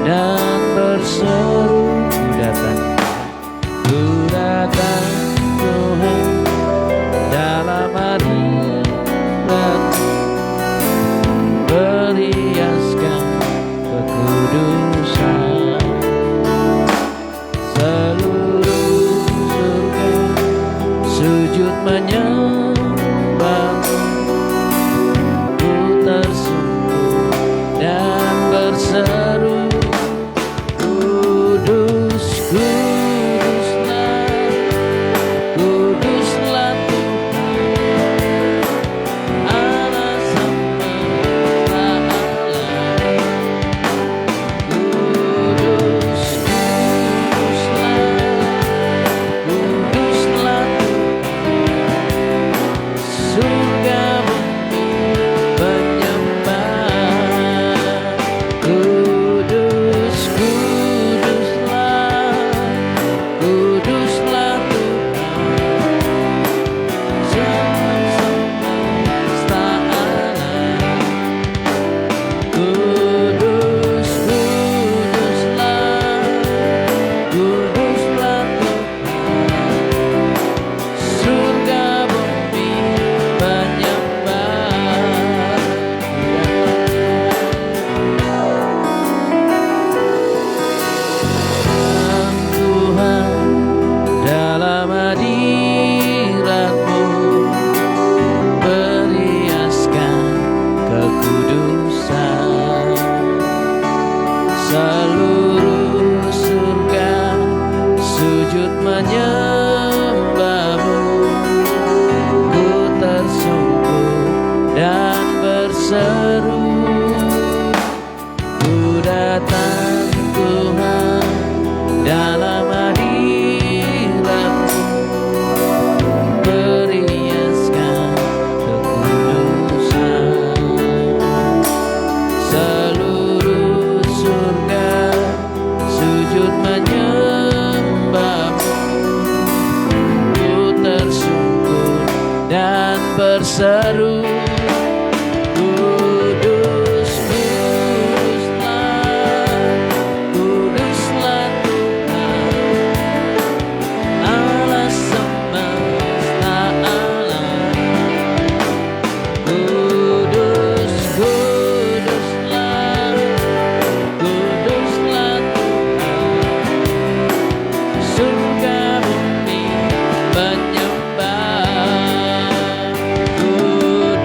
dan berseru, ku datang Tuhan dalam hadirat-Mu, berhiaskan kekudusan. Seluruh surga sujud menyembah-Mu, ku tersungkur dan berseru, Kudus, Kuduslah, Kuduslah Tuhan Allah semesta alam. Kudus, Kuduslah, Kuduslah Tuhan, surga bumi menyembah. Kudus, Kuduslah, Kuduslah Tuhan semesta alam. Kudus, Kuduslah, Kuduslah Tuhan, surga bumi menyembah. Tuhan dalam hadirat-Mu, berhiaskan kekudusan. Seluruh surga sujud menyembah-Mu, ku tersungkur dan berseru, ku datang Tuhan dalam hadirat-Mu, berhiaskan kekudusan. Seluruh surga sujud menyembah-Mu, ku tersungkur dan berseru, Kudus, Kuduslah, Kuduslah Tuhan Allah semesta alam. Kudus, Kuduslah, Kuduslah Tuhan, surga bumi menyembah. Kudus,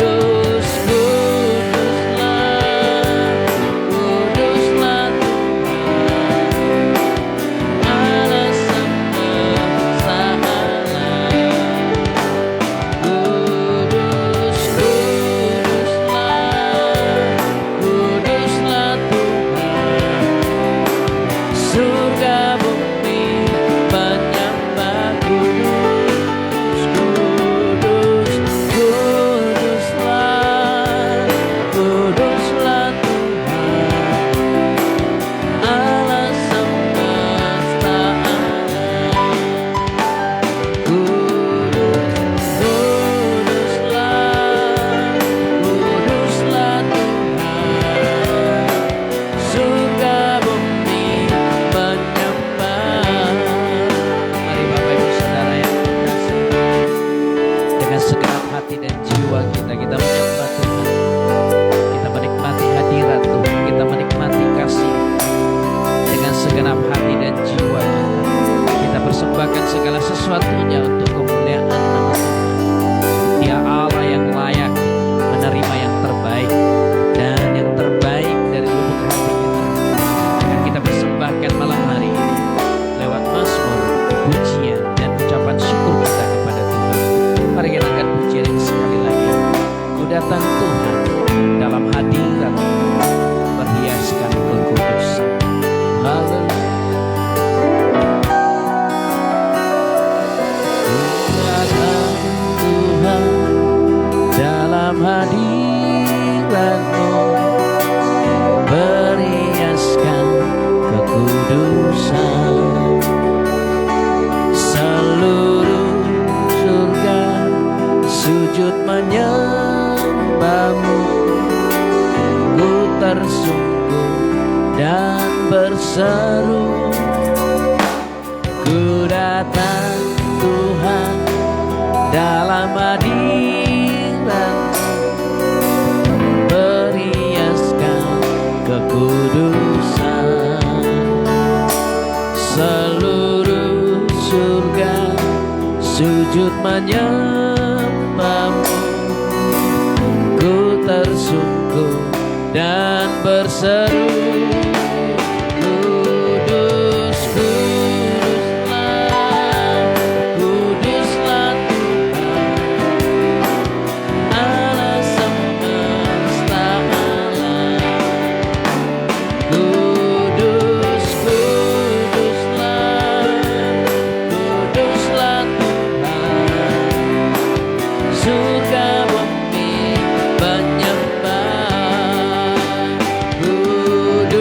berseru, ku datang Tuhan dalam hadirat, beriaskan kekudusan. Seluruh surga sujud menyembahmu, ku tersungkur dan berseru, kudus, kuduslah, kuduslah Tuhan, Allah semesta alam. Kudus, kuduslah, kuduslah Tuhan, surga bumi menyembah. Kudus,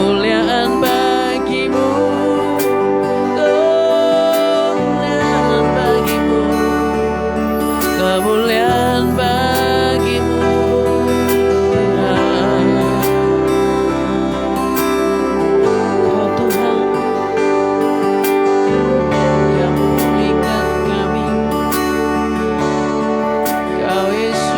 kemuliaan bagimu, kemuliaan bagimu, kemuliaan bagimu Tuhan. Kau Tuhan yang memulihkan kami, Kau Yesus.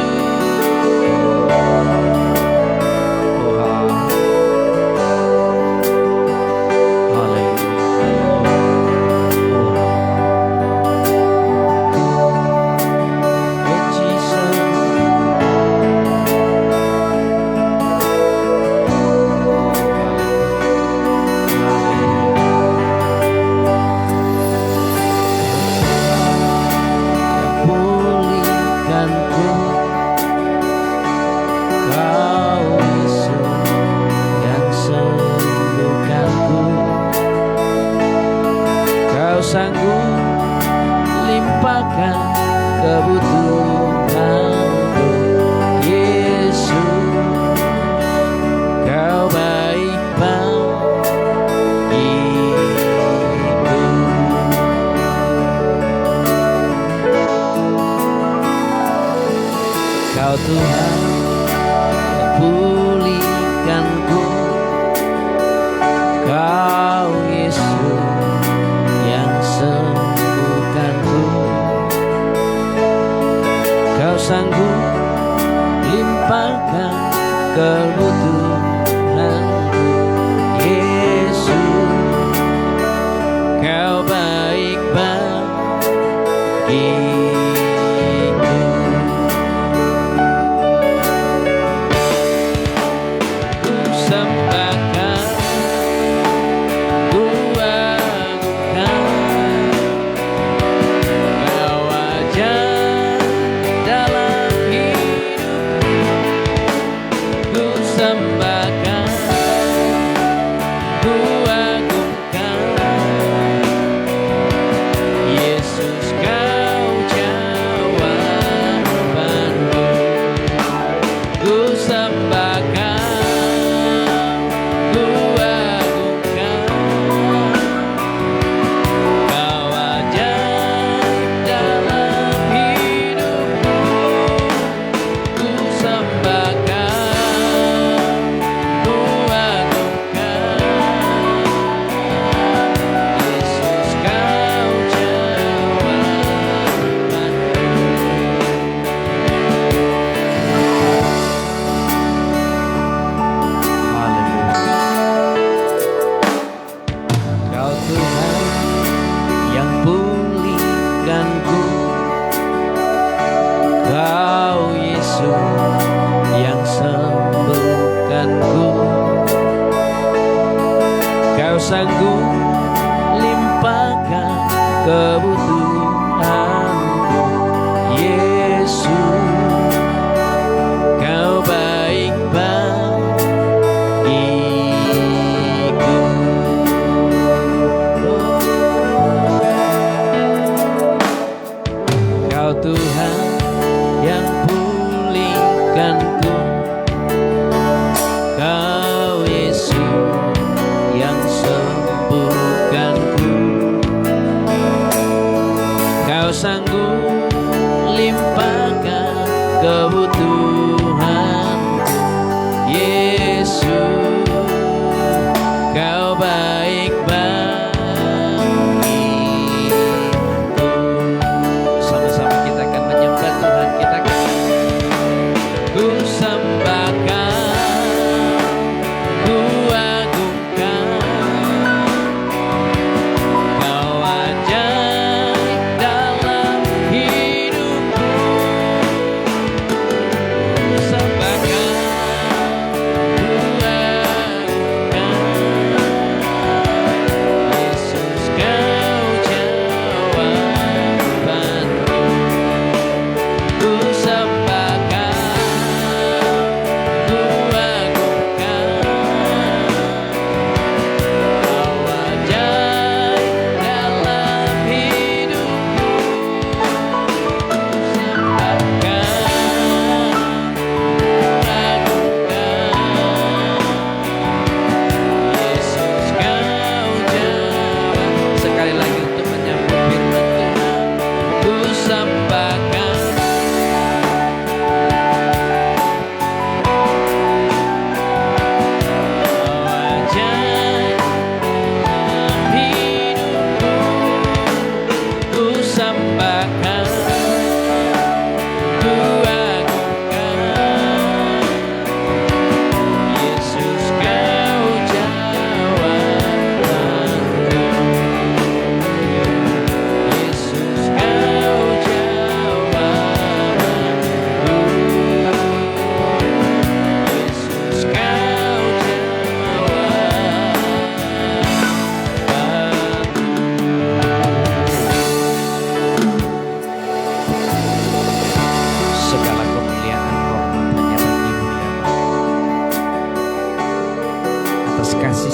Sanggup limpahkan kebutuhanku, Yesus. Kau baik bagiku. Kau Tuhan yang pulihkanku, Kau Yesus sembuhkanku. Kau sanggup limpahkan kebutuhanku, Yesus. Kau baik bagiku. Ku sembahkan, ku agungkan dalam hidupku. Ku sembahkan, ku agungkan, Yesus Kau jawabanku. Ku sembahkan, ku agungkan, Kau ajaib dalam hidupku. Ku sembahkan, ku agungkan, Yesus Kau jawabanku. Kau Tuhan yang pulihkanku, Kau Yesus yang sembuhkanku. Kau sanggup limpahkan kebutuhanku, Yesus. Kau baik bagiku. Kau Tuhan yang pulihkanku, Kau Yesus yang sembuhkanku. Kau sang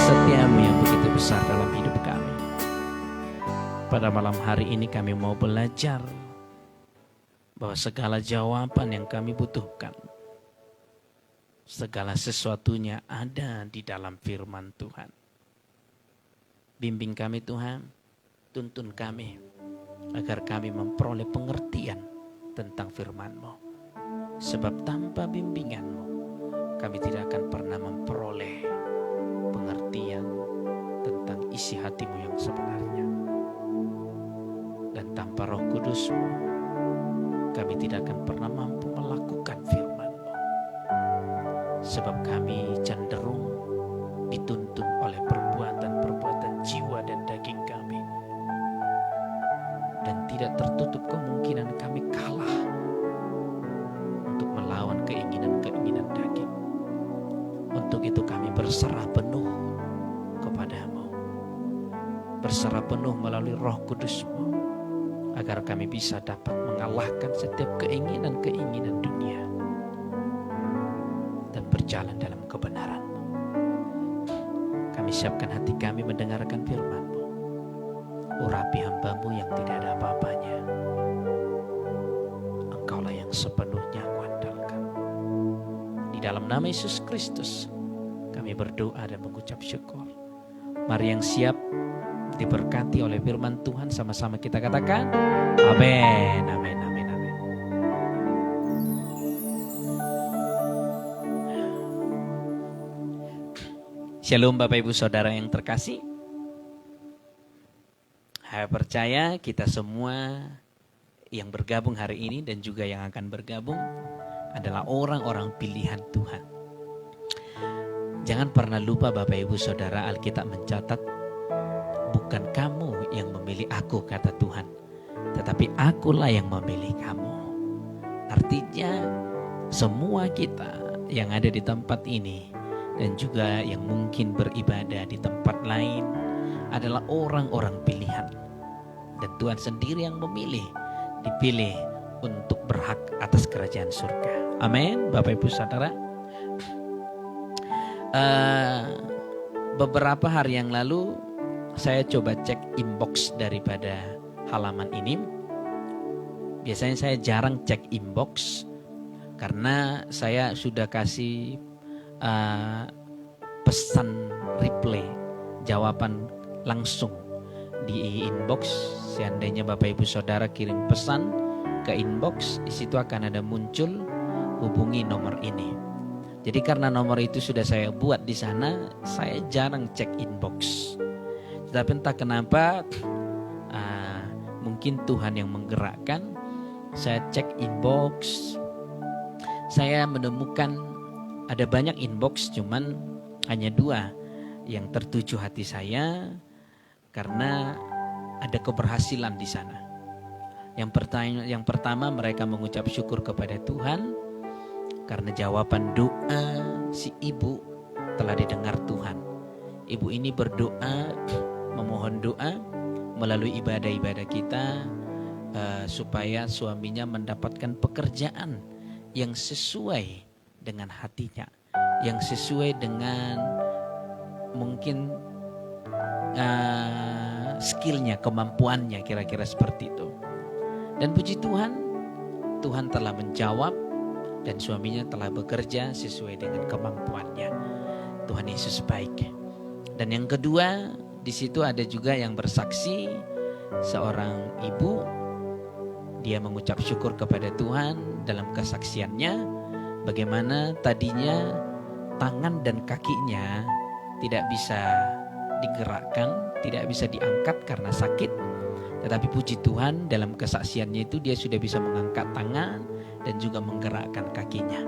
setiamu yang begitu besar dalam hidup kami. Pada malam hari ini kami mau belajar bahwa segala jawaban yang kami butuhkan, segala sesuatunya ada di dalam firman Tuhan. Bimbing kami Tuhan, tuntun kami agar kami memperoleh pengertian tentang firman-Mu. Sebab tanpa bimbingan-Mu kami tidak akan pernah memperoleh pengertian tentang isi hati-Mu yang sebenarnya. Dan tanpa Roh Kudus-Mu kami tidak akan pernah mampu melakukan firman-Mu. Sebab kami cenderung dituntun oleh perbuatan-perbuatan jiwa dan daging kami. Dan tidak tertutup kemungkinan kami kalah untuk melawan keinginan-keinginan daging. Untuk itu kami berserah penuh kepada-Mu. Berserah penuh melalui Roh Kudus-Mu, agar kami bisa dapat mengalahkan setiap keinginan-keinginan dunia dan berjalan dalam kebenaran-Mu. Kami siapkan hati kami mendengarkan firman-Mu. Urapi hamba-Mu yang tidak ada apa-apanya. Engkaulah yang sepenuhnya aku andalkan. Di dalam nama Yesus Kristus kami berdoa dan mengucap syukur. Mari yang siap diberkati oleh firman Tuhan, sama-sama kita katakan amin, amin, amin, amin. Shalom Bapak Ibu Saudara yang terkasih. Saya percaya kita semua yang bergabung hari ini dan juga yang akan bergabung adalah orang-orang pilihan Tuhan. Jangan pernah lupa Bapak Ibu Saudara, Alkitab mencatat, bukan kamu yang memilih aku, kata Tuhan, tetapi akulah yang memilih kamu. Artinya semua kita yang ada di tempat ini dan juga yang mungkin beribadah di tempat lain adalah orang-orang pilihan. Dan Tuhan sendiri yang memilih, dipilih untuk berhak atas kerajaan surga. Amin, Bapak Ibu Saudara. Beberapa hari yang lalu saya coba cek inbox daripada halaman ini. Biasanya saya jarang cek inbox karena saya sudah kasih pesan reply, jawaban langsung di inbox. Seandainya Bapak Ibu Saudara kirim pesan ke inbox, di situ akan ada muncul hubungi nomor ini. Jadi karena nomor itu sudah saya buat di sana, saya jarang cek inbox. Tetapi entah kenapa, mungkin Tuhan yang menggerakkan, saya cek inbox. Saya menemukan ada banyak inbox, cuman hanya 2 yang tertuju hati saya karena ada keberhasilan di sana. Yang pertama mereka mengucap syukur kepada Tuhan karena jawaban doa si ibu telah didengar Tuhan. Ibu ini berdoa, memohon doa melalui ibadah-ibadah kita supaya suaminya mendapatkan pekerjaan yang sesuai dengan hatinya, yang sesuai dengan mungkin skillnya, kemampuannya, kira-kira seperti itu. Dan puji Tuhan, Tuhan telah menjawab dan suaminya telah bekerja sesuai dengan kemampuannya. Tuhan Yesus baik. Dan yang kedua, di situ ada juga yang bersaksi, seorang ibu, dia mengucap syukur kepada Tuhan dalam kesaksiannya, bagaimana tadinya tangan dan kakinya tidak bisa digerakkan, tidak bisa diangkat karena sakit. Tetapi puji Tuhan, dalam kesaksiannya itu dia sudah bisa mengangkat tangan dan juga menggerakkan kakinya.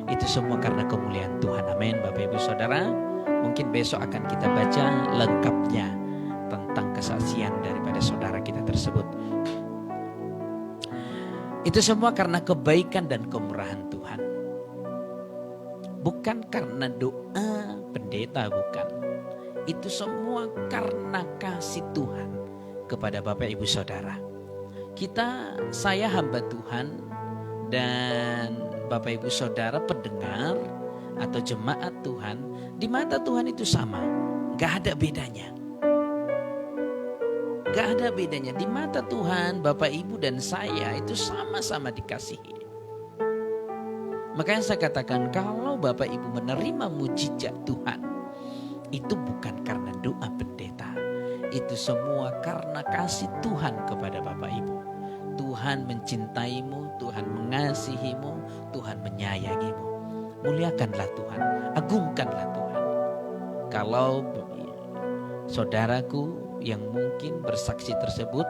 Itu semua karena kemuliaan Tuhan. Amin, Bapak Ibu Saudara. Mungkin besok akan kita baca lengkapnya tentang kesaksian daripada saudara kita tersebut. Itu semua karena kebaikan dan kemurahan Tuhan. Bukan karena doa pendeta, bukan. Itu semua karena kasih Tuhan kepada Bapak Ibu Saudara. Saya hamba Tuhan dan Bapak Ibu Saudara pendengar atau jemaat Tuhan, di mata Tuhan itu sama. Gak ada bedanya. Gak ada bedanya. Di mata Tuhan, Bapak, Ibu, dan saya itu sama-sama dikasihi. Makanya saya katakan, kalau Bapak Ibu menerima mujizat Tuhan, itu bukan karena doa pendeta. Itu semua karena kasih Tuhan kepada Bapak Ibu. Tuhan mencintaimu, Tuhan mengasihimu, Tuhan menyayangimu. Muliakanlah Tuhan, agungkanlah Tuhan. Kalau saudaraku yang mungkin bersaksi tersebut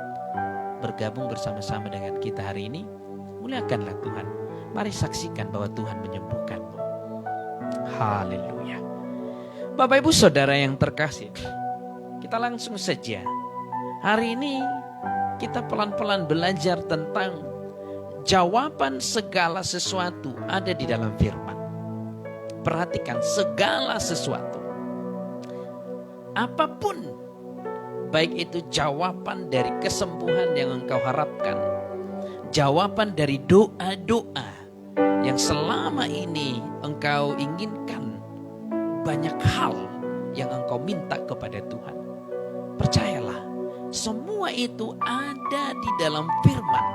bergabung bersama-sama dengan kita hari ini, muliakanlah Tuhan. Mari saksikan bahwa Tuhan menyembuhkanmu. Haleluya. Bapak Ibu Saudara yang terkasih, kita langsung saja. Hari ini kita pelan-pelan belajar tentang jawaban segala sesuatu ada di dalam firman. Perhatikan, segala sesuatu. Apapun, baik itu jawaban dari kesembuhan yang engkau harapkan, jawaban dari doa-doa yang selama ini engkau inginkan, banyak hal yang engkau minta kepada Tuhan. Percayalah, semua itu ada di dalam firman.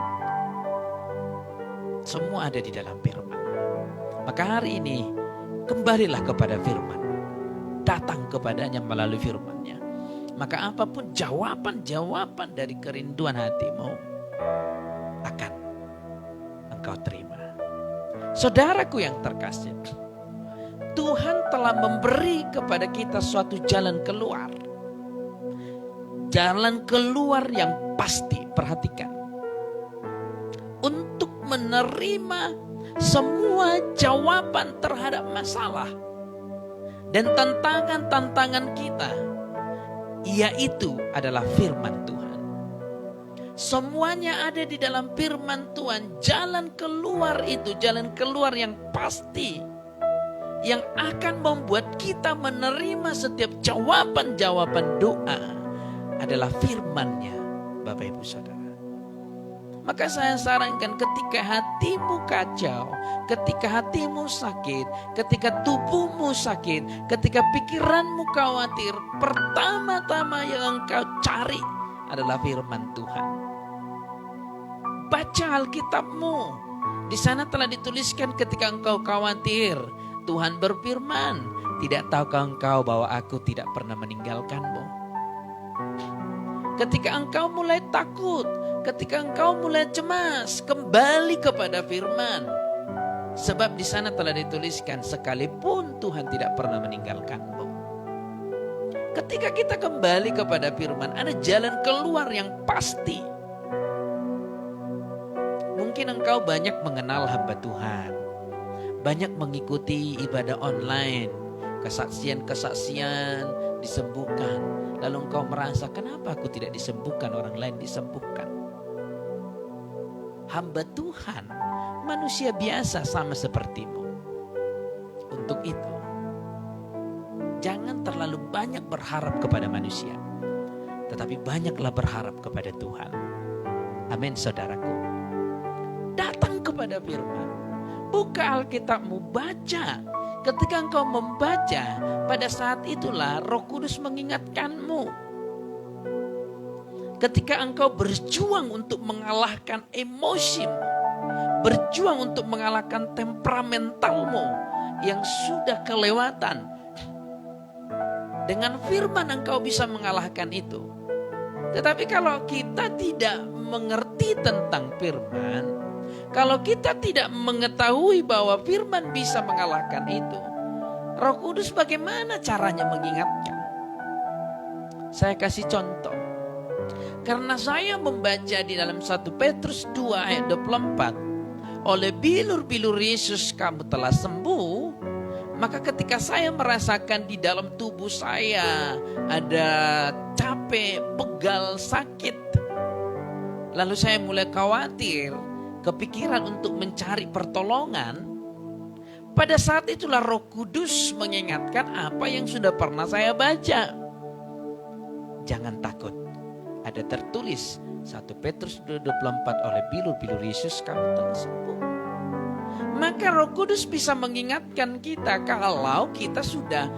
Semua ada di dalam firman. Maka hari ini kembalilah kepada firman. Datang kepadanya melalui firman-Nya. Maka apapun jawaban-jawaban dari kerinduan hatimu akan engkau terima. Saudaraku yang terkasih, Tuhan telah memberi kepada kita suatu jalan keluar. Jalan keluar yang pasti, perhatikan. Untuk menerima semua jawaban terhadap masalah dan tantangan-tantangan kita, yaitu adalah firman Tuhan. Semuanya ada di dalam firman Tuhan. Jalan keluar itu, jalan keluar yang pasti, yang akan membuat kita menerima setiap jawaban-jawaban doa adalah firman-Nya, Bapak Ibu Saudara. Maka saya sarankan, ketika hatimu kacau, ketika hatimu sakit, ketika tubuhmu sakit, ketika pikiranmu khawatir, pertama-tama yang engkau cari adalah firman Tuhan. Baca Alkitabmu. Di sana telah dituliskan, ketika engkau khawatir, Tuhan berfirman, tidak tahukah engkau bahwa aku tidak pernah meninggalkanmu? Ketika engkau mulai takut, ketika engkau mulai cemas, kembali kepada firman. Sebab di sana telah dituliskan, sekalipun Tuhan tidak pernah meninggalkanmu. Ketika kita kembali kepada firman, ada jalan keluar yang pasti. Mungkin engkau banyak mengenal hamba Tuhan, banyak mengikuti ibadah online, kesaksian-kesaksian, disembuhkan. Lalu engkau merasa, kenapa aku tidak disembuhkan, orang lain disembuhkan? Hamba Tuhan, manusia biasa sama sepertimu. Untuk itu, jangan terlalu banyak berharap kepada manusia, tetapi banyaklah berharap kepada Tuhan. Amin, saudaraku. Datang kepada firman. Buka Alkitabmu, baca. Ketika engkau membaca, pada saat itulah Roh Kudus mengingatkanmu. Ketika engkau berjuang untuk mengalahkan emosimu, berjuang untuk mengalahkan temperamentalmu yang sudah kelewatan, dengan firman engkau bisa mengalahkan itu. Tetapi kalau kita tidak mengerti tentang firman, kalau kita tidak mengetahui bahwa firman bisa mengalahkan itu, Roh Kudus bagaimana caranya mengingatkan? Saya kasih contoh. Karena saya membaca di dalam 1 Petrus 2 ayat 24, oleh bilur-bilur Yesus kamu telah sembuh. Maka ketika saya merasakan di dalam tubuh saya ada capek, pegal, sakit, lalu saya mulai khawatir, kepikiran untuk mencari pertolongan. Pada saat itulah Roh Kudus mengingatkan apa yang sudah pernah saya baca. Jangan takut. Ada tertulis 1 Petrus 2:24, oleh bilur-bilur Yesus kamu telah sembuh. Maka Roh Kudus bisa mengingatkan kita kalau kita sudah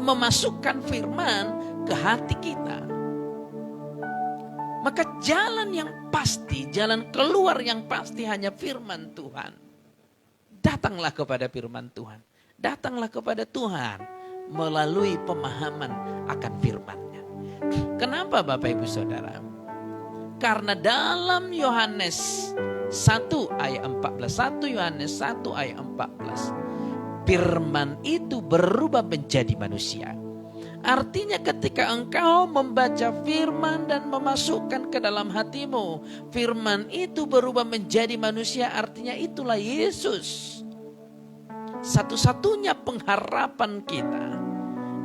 memasukkan firman ke hati kita. Maka jalan yang pasti, jalan keluar yang pasti hanya firman Tuhan. Datanglah kepada firman Tuhan. Datanglah kepada Tuhan melalui pemahaman akan firman-Nya. Kenapa Bapak Ibu Saudara? Karena dalam Yohanes 1 ayat 14, 1 Yohanes 1 ayat 14, firman itu berubah menjadi manusia. Artinya ketika engkau membaca firman dan memasukkan ke dalam hatimu, firman itu berubah menjadi manusia, artinya itulah Yesus. Satu-satunya pengharapan kita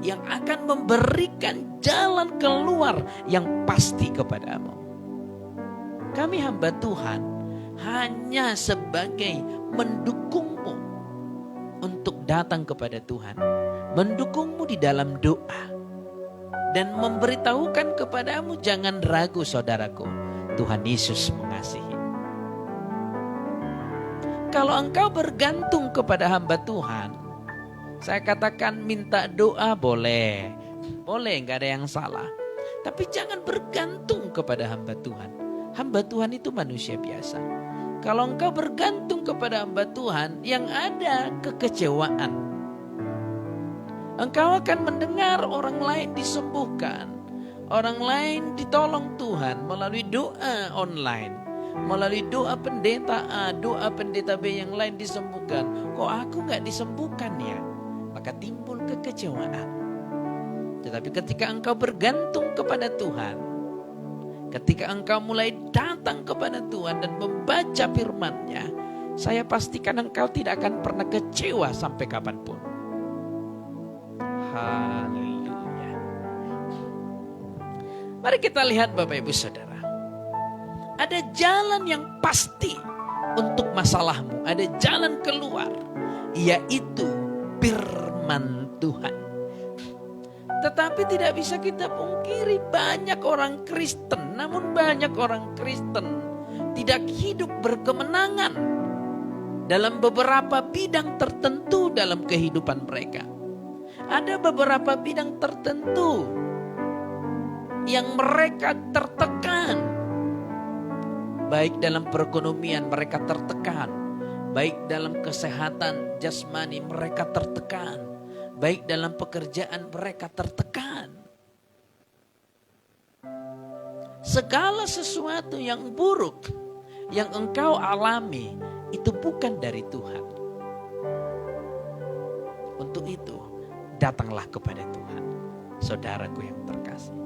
yang akan memberikan jalan keluar yang pasti kepadamu. Kami hamba Tuhan hanya sebagai mendukungmu untuk datang kepada Tuhan. Mendukungmu di dalam doa. Dan memberitahukan kepadamu, jangan ragu saudaraku, Tuhan Yesus mengasihi. Kalau engkau bergantung kepada hamba Tuhan, saya katakan minta doa boleh. Boleh, gak ada yang salah. Tapi jangan bergantung kepada hamba Tuhan. Hamba Tuhan itu manusia biasa. Kalau engkau bergantung kepada hamba Tuhan, yang ada kekecewaan. Engkau akan mendengar orang lain disembuhkan. Orang lain ditolong Tuhan melalui doa online. Melalui doa pendeta A, doa pendeta B yang lain disembuhkan. Kok aku gak disembuhkan ya? Maka timbul kekecewaan. Tetapi ketika engkau bergantung kepada Tuhan, ketika engkau mulai datang kepada Tuhan dan membaca firman-Nya, saya pastikan engkau tidak akan pernah kecewa sampai kapanpun. Haleluya. Mari kita lihat Bapak Ibu Saudara. Ada jalan yang pasti untuk masalahmu. Ada jalan keluar. Yaitu firman Tuhan. Tetapi tidak bisa kita pungkiri banyak orang Kristen. Namun banyak orang Kristen tidak hidup berkemenangan dalam beberapa bidang tertentu dalam kehidupan mereka. Ada beberapa bidang tertentu yang mereka tertekan. Baik dalam perekonomian mereka tertekan. Baik dalam kesehatan jasmani mereka tertekan. Baik dalam pekerjaan mereka tertekan. Segala sesuatu yang buruk yang engkau alami itu bukan dari Tuhan. Untuk itu, datanglah kepada Tuhan, saudaraku yang terkasih.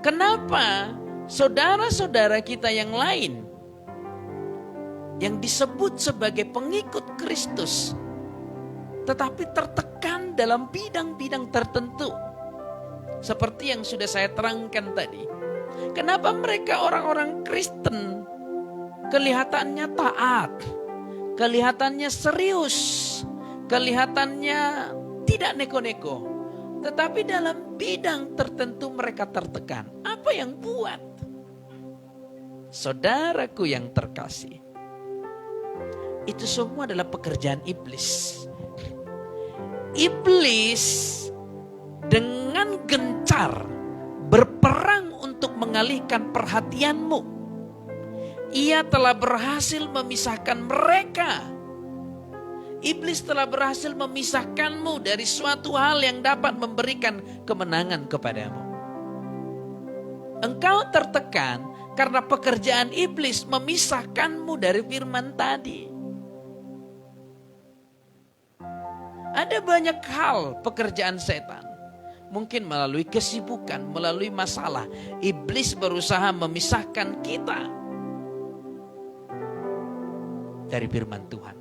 Kenapa saudara-saudara kita yang lain yang disebut sebagai pengikut Kristus tetapi tertekan dalam bidang-bidang tertentu? Seperti yang sudah saya terangkan tadi. Kenapa mereka orang-orang Kristen kelihatannya taat, kelihatannya serius, kelihatannya tidak neko-neko, tetapi dalam bidang tertentu mereka tertekan? Apa yang buat? Saudaraku yang terkasih, itu semua adalah pekerjaan iblis. Iblis dengan gencar berperang untuk mengalihkan perhatianmu. Ia telah berhasil memisahkan mereka. Iblis telah berhasil memisahkanmu dari suatu hal yang dapat memberikan kemenangan kepadamu. Engkau tertekan karena pekerjaan iblis memisahkanmu dari firman tadi. Ada banyak hal pekerjaan setan. Mungkin melalui kesibukan, melalui masalah. Iblis berusaha memisahkan kita dari firman Tuhan.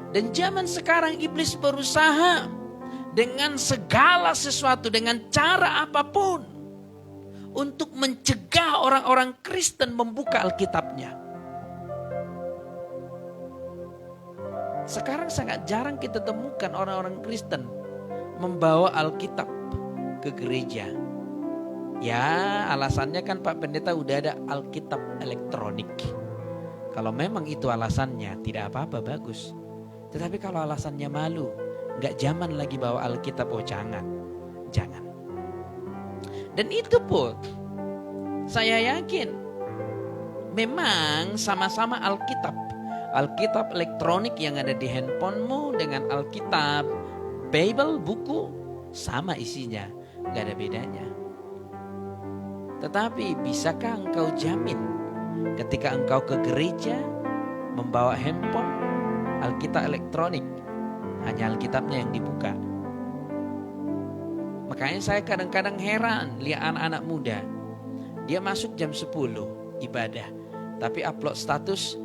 Dan zaman sekarang iblis berusaha dengan segala sesuatu, dengan cara apapun, untuk mencegah orang-orang Kristen membuka Alkitabnya. Sekarang sangat jarang kita temukan orang-orang Kristen membawa Alkitab ke gereja. Ya, alasannya kan Pak Pendeta udah ada Alkitab elektronik. Kalau memang itu alasannya, tidak apa-apa, bagus. Tetapi kalau alasannya malu, Nggak zaman lagi bawa Alkitab, oh jangan. Dan itu pun saya yakin memang sama-sama Alkitab. Alkitab elektronik yang ada di handphonemu dengan Alkitab Bible, buku, sama isinya, gak ada bedanya. Tetapi bisakah engkau jamin ketika engkau ke gereja membawa handphone Alkitab elektronik, hanya Alkitabnya yang dibuka? Makanya saya kadang-kadang heran lihat anak-anak muda, dia masuk jam 10 ibadah, tapi upload status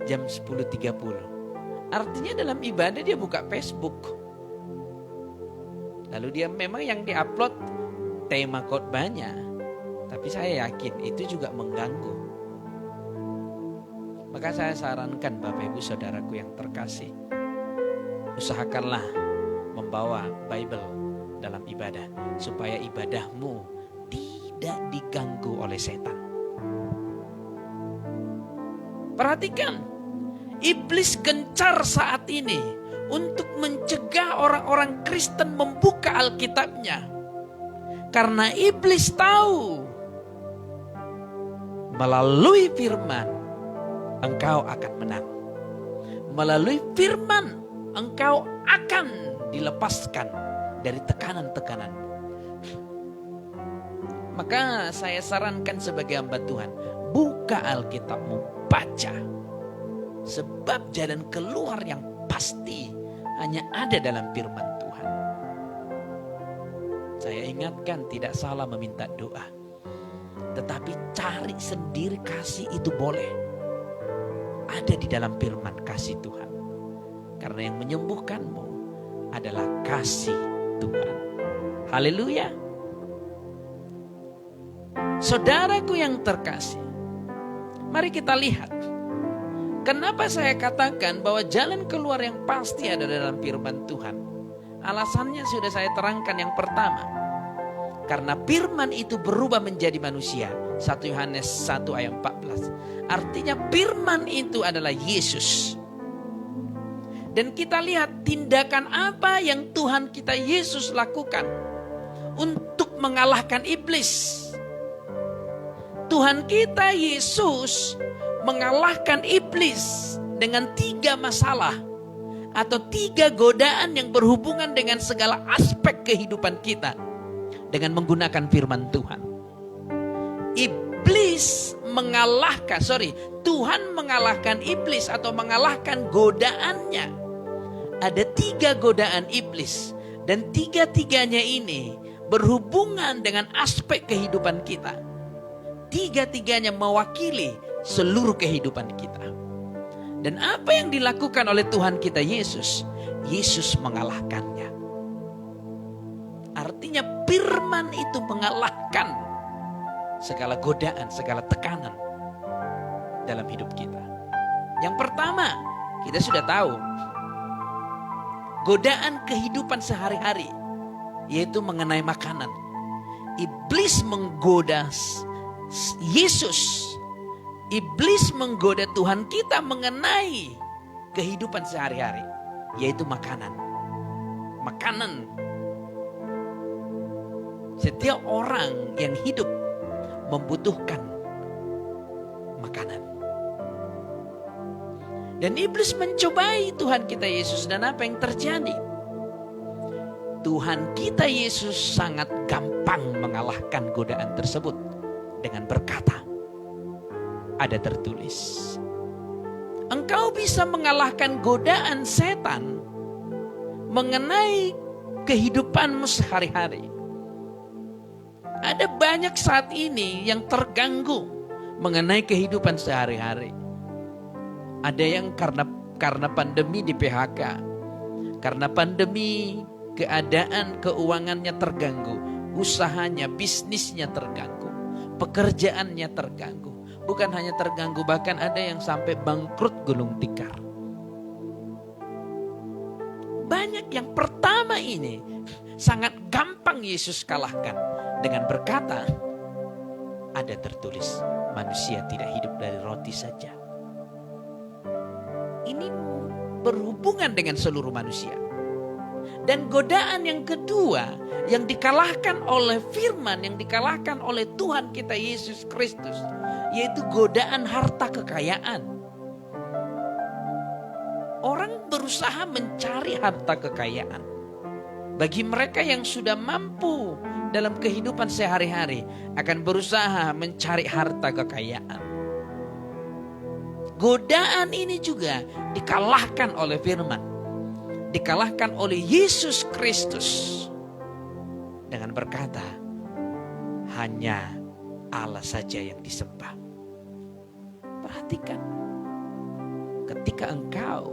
jam 10.30. Artinya dalam ibadah dia buka Facebook. Lalu dia memang yang diupload tema khotbahnya, tapi saya yakin itu juga mengganggu. Maka saya sarankan Bapak Ibu Saudaraku yang terkasih, usahakanlah membawa Bible dalam ibadah, supaya ibadahmu tidak diganggu oleh setan. Perhatikan, iblis gencar saat ini untuk mencegah orang-orang Kristen membuka Alkitabnya. Karena iblis tahu melalui firman engkau akan menang. Melalui firman engkau akan dilepaskan dari tekanan-tekanan. Maka saya sarankan sebagai hamba Tuhan, buka Alkitabmu, baca. Sebab jalan keluar yang pasti hanya ada dalam firman Tuhan. Saya ingatkan, tidak salah meminta doa, tetapi cari sendiri kasih itu boleh. Ada di dalam firman kasih Tuhan. Karena yang menyembuhkanmu adalah kasih Tuhan. Haleluya. Saudaraku yang terkasih, mari kita lihat. Kenapa saya katakan bahwa jalan keluar yang pasti ada dalam firman Tuhan? Alasannya sudah saya terangkan. Yang pertama, karena firman itu berubah menjadi manusia. 1 Yohanes 1 ayat 14. Artinya firman itu adalah Yesus. Dan kita lihat tindakan apa yang Tuhan kita Yesus lakukan untuk mengalahkan iblis. Tuhan kita Yesus mengalahkan iblis dengan 3 masalah atau 3 godaan yang berhubungan dengan segala aspek kehidupan kita dengan menggunakan firman Tuhan. Tuhan mengalahkan iblis atau mengalahkan godaannya. Ada 3 godaan iblis dan 3-tiganya ini berhubungan dengan aspek kehidupan kita. 3-tiganya mewakili seluruh kehidupan kita. Dan apa yang dilakukan oleh Tuhan kita Yesus? Yesus mengalahkannya. Artinya firman itu mengalahkan segala godaan, segala tekanan dalam hidup kita. Yang pertama, kita sudah tahu godaan kehidupan sehari-hari, yaitu mengenai makanan. Iblis menggoda Yesus. Iblis menggoda Tuhan kita mengenai kehidupan sehari-hari, yaitu makanan. Makanan. Setiap orang yang hidup membutuhkan makanan. Dan iblis mencobai Tuhan kita Yesus, dan apa yang terjadi? Tuhan kita Yesus sangat gampang mengalahkan godaan tersebut dengan berkata, ada tertulis, engkau bisa mengalahkan godaan setan mengenai kehidupanmu sehari-hari. Ada banyak saat ini yang terganggu mengenai kehidupan sehari-hari. Ada yang karena pandemi di PHK, karena pandemi keadaan keuangannya terganggu, usahanya, bisnisnya terganggu, pekerjaannya terganggu. Bukan hanya terganggu, bahkan ada yang sampai bangkrut gulung tikar. Banyak yang pertama ini sangat gampang Yesus kalahkan dengan berkata, ada tertulis, manusia tidak hidup dari roti saja. Ini berhubungan dengan seluruh manusia. Dan godaan yang kedua yang dikalahkan oleh firman, yang dikalahkan oleh Tuhan kita Yesus Kristus, yaitu godaan harta kekayaan. Orang berusaha mencari harta kekayaan. Bagi mereka yang sudah mampu dalam kehidupan sehari-hari akan berusaha mencari harta kekayaan. Godaan ini juga dikalahkan oleh firman. Dikalahkan oleh Yesus Kristus. Dengan berkata, hanya Allah saja yang disembah. Perhatikan. Ketika engkau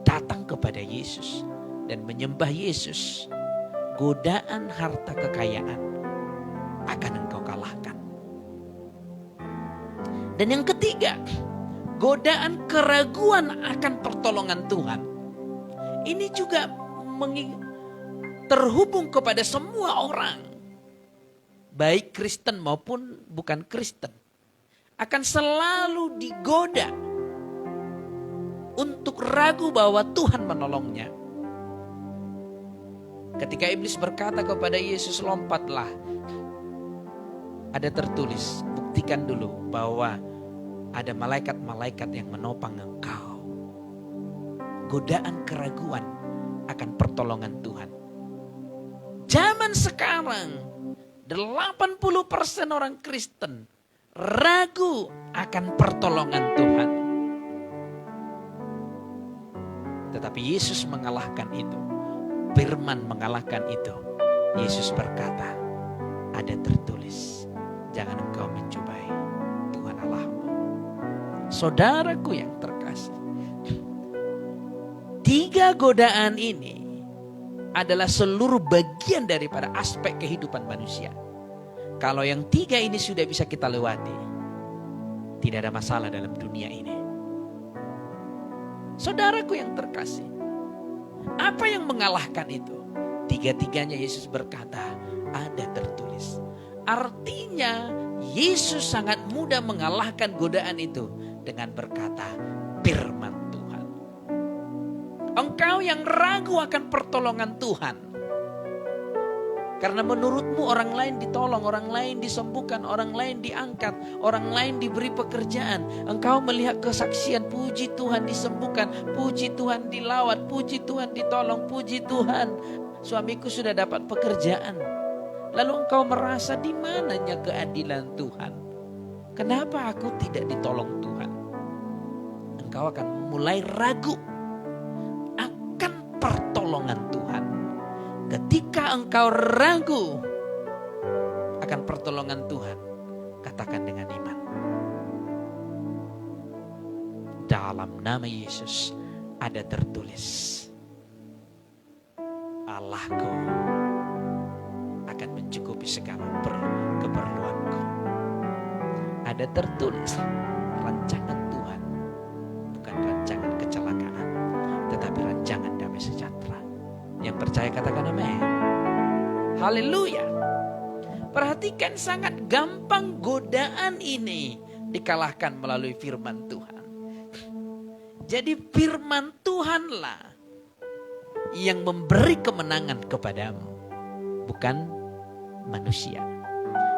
datang kepada Yesus dan menyembah Yesus, godaan harta kekayaan akan engkau kalahkan. Dan yang ketiga, godaan keraguan akan pertolongan Tuhan. Ini juga terhubung kepada semua orang, baik Kristen maupun bukan Kristen, akan selalu digoda untuk ragu bahwa Tuhan menolongnya. Ketika iblis berkata kepada Yesus, lompatlah, ada tertulis, buktikan dulu bahwa ada malaikat-malaikat yang menopang engkau. Godaan keraguan akan pertolongan Tuhan. Zaman sekarang 80% orang Kristen ragu akan pertolongan Tuhan. Tetapi Yesus mengalahkan itu. Firman mengalahkan itu. Yesus berkata, ada tertulis, jangan engkau mencobai Tuhan Allahmu. Saudaraku yang terkasih, 3 godaan ini adalah seluruh bagian daripada aspek kehidupan manusia. Kalau yang 3 ini sudah bisa kita lewati, tidak ada masalah dalam dunia ini. Saudaraku yang terkasih, apa yang mengalahkan itu? 3-tiganya Yesus berkata, ada tertulis. Artinya Yesus sangat mudah mengalahkan godaan itu dengan berkata, firman Tuhan. Engkau yang ragu akan pertolongan Tuhan, karena menurutmu orang lain ditolong, orang lain disembuhkan, orang lain diangkat, orang lain diberi pekerjaan. Engkau melihat kesaksian, puji Tuhan disembuhkan, puji Tuhan dilawat, puji Tuhan ditolong, puji Tuhan suamiku sudah dapat pekerjaan. Lalu engkau merasa di mananya keadilan Tuhan? Kenapa aku tidak ditolong Tuhan? Engkau akan mulai ragu akan pertolongan Tuhan. Ketika engkau ragu akan pertolongan Tuhan, katakan dengan iman, dalam nama Yesus ada tertulis, Allahku akan mencukupi segala keperluanku. Ada tertulis, rancangan Tuhan bukan rancangan kecelakaan, tetapi rancangan damai sejahtera. Yang percaya katakan amin. Haleluya. Perhatikan, sangat gampang godaan ini dikalahkan melalui firman Tuhan. Jadi firman Tuhanlah yang memberi kemenangan kepadamu, bukan manusia.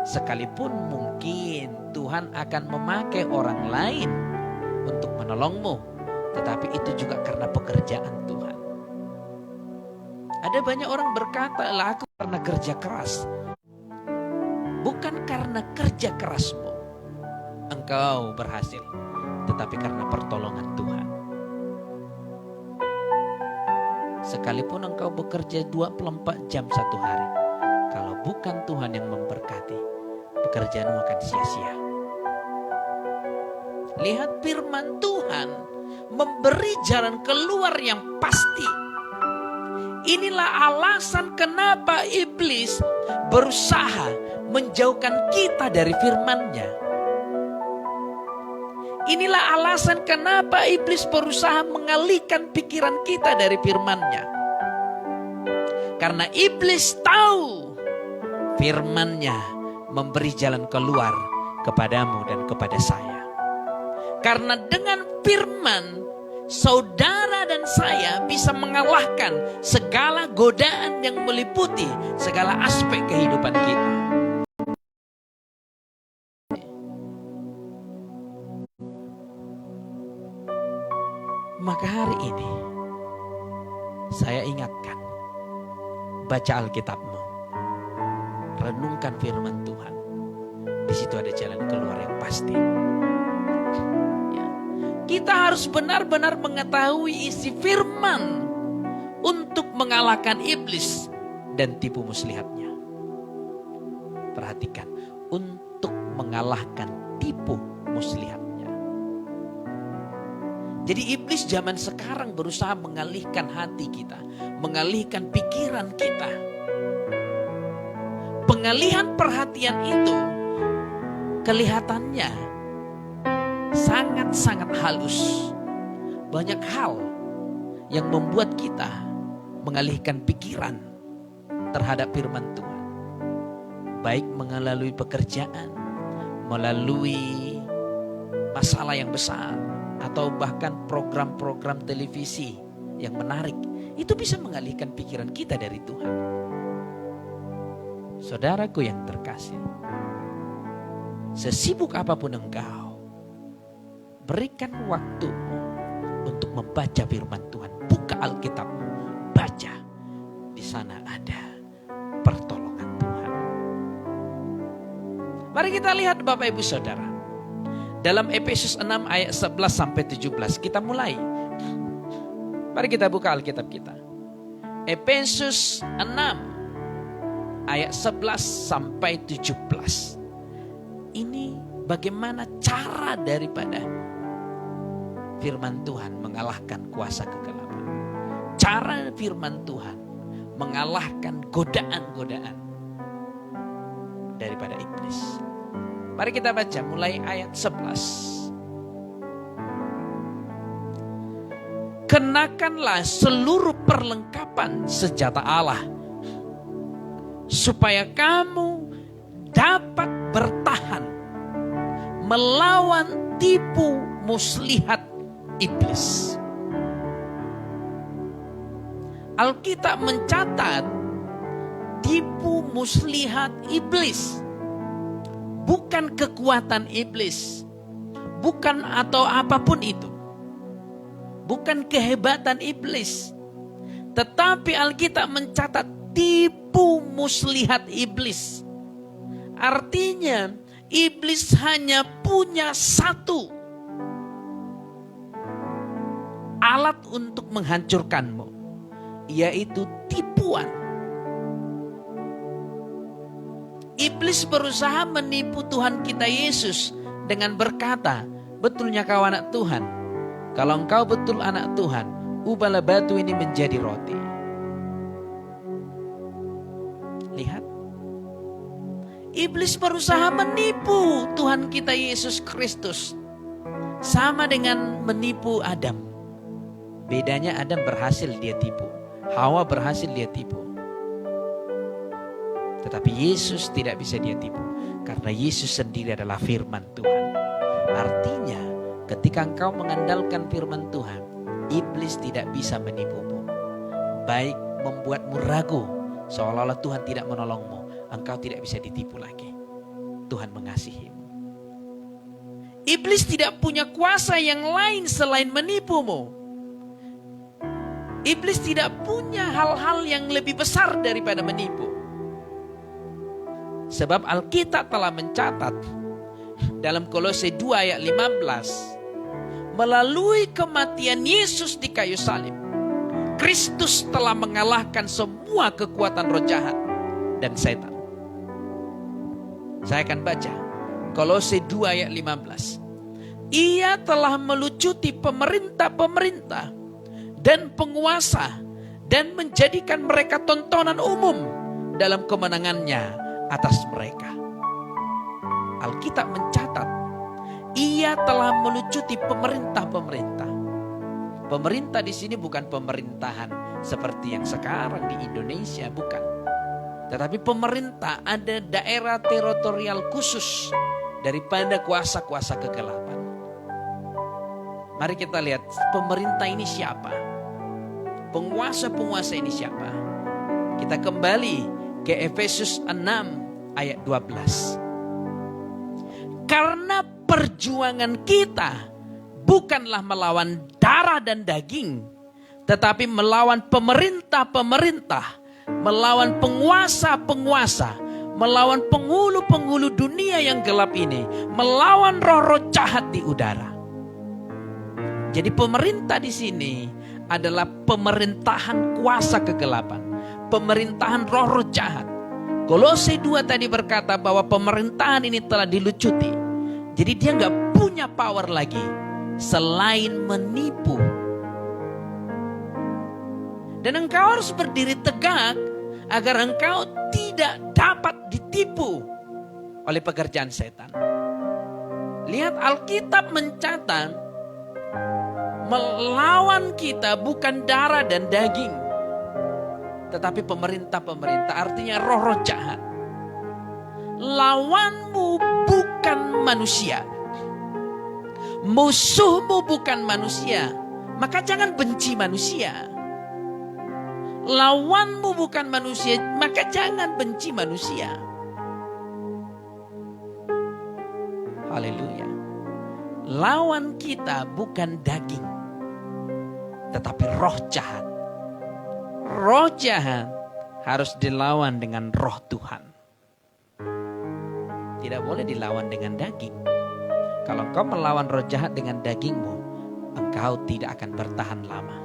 Sekalipun mungkin Tuhan akan memakai orang lain untuk menolongmu, tetapi itu juga karena pekerjaan Tuhan. Ada banyak orang berkata, lah aku karena kerja keras. Bukan karena kerja kerasmu engkau berhasil, tetapi karena pertolongan Tuhan. Sekalipun engkau bekerja 24 jam satu hari, kalau bukan Tuhan yang memberkati, pekerjaanmu akan sia-sia. Lihat, firman Tuhan memberi jalan keluar yang pasti. Inilah alasan kenapa iblis berusaha menjauhkan kita dari firman-Nya. Inilah alasan kenapa iblis berusaha mengalihkan pikiran kita dari firman-Nya. Karena iblis tahu firman-Nya memberi jalan keluar kepadamu dan kepada saya. Karena dengan firman saudara dan saya bisa mengalahkan segala godaan yang meliputi segala aspek kehidupan kita. Maka hari ini saya ingatkan, baca Alkitabmu, renungkan firman Tuhan. Di situ ada jalan keluar yang pasti. Ya. Kita harus benar-benar mengetahui isi firman untuk mengalahkan iblis dan tipu muslihatnya. Perhatikan, untuk mengalahkan tipu muslihatnya. Jadi iblis zaman sekarang berusaha mengalihkan hati kita, mengalihkan pikiran kita. Pengalihan perhatian itu kelihatannya sangat-sangat halus. Banyak hal yang membuat kita mengalihkan pikiran terhadap firman Tuhan. Baik melalui pekerjaan, melalui masalah yang besar, atau bahkan program-program televisi yang menarik. Itu bisa mengalihkan pikiran kita dari Tuhan. Saudaraku yang terkasih, sesibuk apapun engkau, berikan waktumu untuk membaca firman Tuhan. Buka Alkitabmu, baca. Di sana ada pertolongan Tuhan. Mari kita lihat Bapak Ibu Saudara. Dalam Efesus 6 ayat 11 sampai 17 kita mulai. Mari kita buka Alkitab kita. Efesus 6 ayat 11 sampai 17. Ini bagaimana cara daripada firman Tuhan mengalahkan kuasa kegelapan. Cara firman Tuhan mengalahkan godaan-godaan daripada iblis. Mari kita baca mulai ayat 11. Kenakanlah seluruh perlengkapan senjata Allah, supaya kamu dapat bertahan melawan tipu muslihat iblis. Alkitab mencatat tipu muslihat iblis. Bukan kekuatan iblis, bukan atau apapun itu, bukan kehebatan iblis, tetapi Alkitab mencatat tipu muslihat iblis. Artinya iblis hanya punya satu alat untuk menghancurkanmu, yaitu tipuan. Iblis berusaha menipu Tuhan kita Yesus dengan berkata, betulnya kau anak Tuhan? Kalau engkau betul anak Tuhan, ubahlah batu ini menjadi roti. Lihat. Iblis berusaha menipu Tuhan kita Yesus Kristus. Sama dengan menipu Adam. Bedanya Adam berhasil dia tipu. Hawa berhasil dia tipu. Tetapi Yesus tidak bisa dia tipu. Karena Yesus sendiri adalah firman Tuhan. Artinya ketika engkau mengandalkan firman Tuhan, iblis tidak bisa menipumu. Baik membuatmu ragu, seolah-olah Tuhan tidak menolongmu. Engkau tidak bisa ditipu lagi. Tuhan mengasihimu. Iblis tidak punya kuasa yang lain selain menipumu. Iblis tidak punya hal-hal yang lebih besar daripada menipu. Sebab Alkitab telah mencatat dalam Kolose 2 ayat 15, melalui kematian Yesus di kayu salib, Kristus telah mengalahkan semua kekuatan roh jahat dan setan. Saya akan baca Kolose 2 ayat 15. Ia telah melucuti pemerintah-pemerintah dan penguasa dan menjadikan mereka tontonan umum dalam kemenangannya atas mereka. Alkitab mencatat, ia telah melucuti pemerintah-pemerintah. Pemerintah di sini bukan pemerintahan seperti yang sekarang di Indonesia, bukan. Tetapi pemerintah ada daerah teritorial khusus daripada kuasa-kuasa kegelapan. Mari kita lihat pemerintah ini siapa? Penguasa-penguasa ini siapa? Kita kembali ke Efesus 6 ayat 12. Karena perjuangan kita bukanlah melawan darah dan daging, tetapi melawan pemerintah-pemerintah, melawan penguasa-penguasa, melawan penghulu-penghulu dunia yang gelap ini, melawan roh-roh jahat di udara. Jadi pemerintah di sini adalah pemerintahan kuasa kegelapan, pemerintahan roh-roh jahat. Kolose 2 tadi berkata bahwa pemerintahan ini telah dilucuti. Jadi dia nggak punya power lagi selain menipu. Dan engkau harus berdiri tegak agar engkau tidak dapat ditipu oleh pekerjaan setan. Lihat, Alkitab mencatat melawan kita bukan darah dan daging, tetapi pemerintah-pemerintah, artinya roh-roh jahat. Lawanmu bukan manusia, musuhmu bukan manusia, maka jangan benci manusia. Lawanmu bukan manusia, maka jangan benci manusia. Haleluya. Lawan kita bukan daging, tetapi roh jahat. Roh jahat harus dilawan dengan roh Tuhan. Tidak boleh dilawan dengan daging. Kalau engkau melawan roh jahat dengan dagingmu, engkau tidak akan bertahan lama.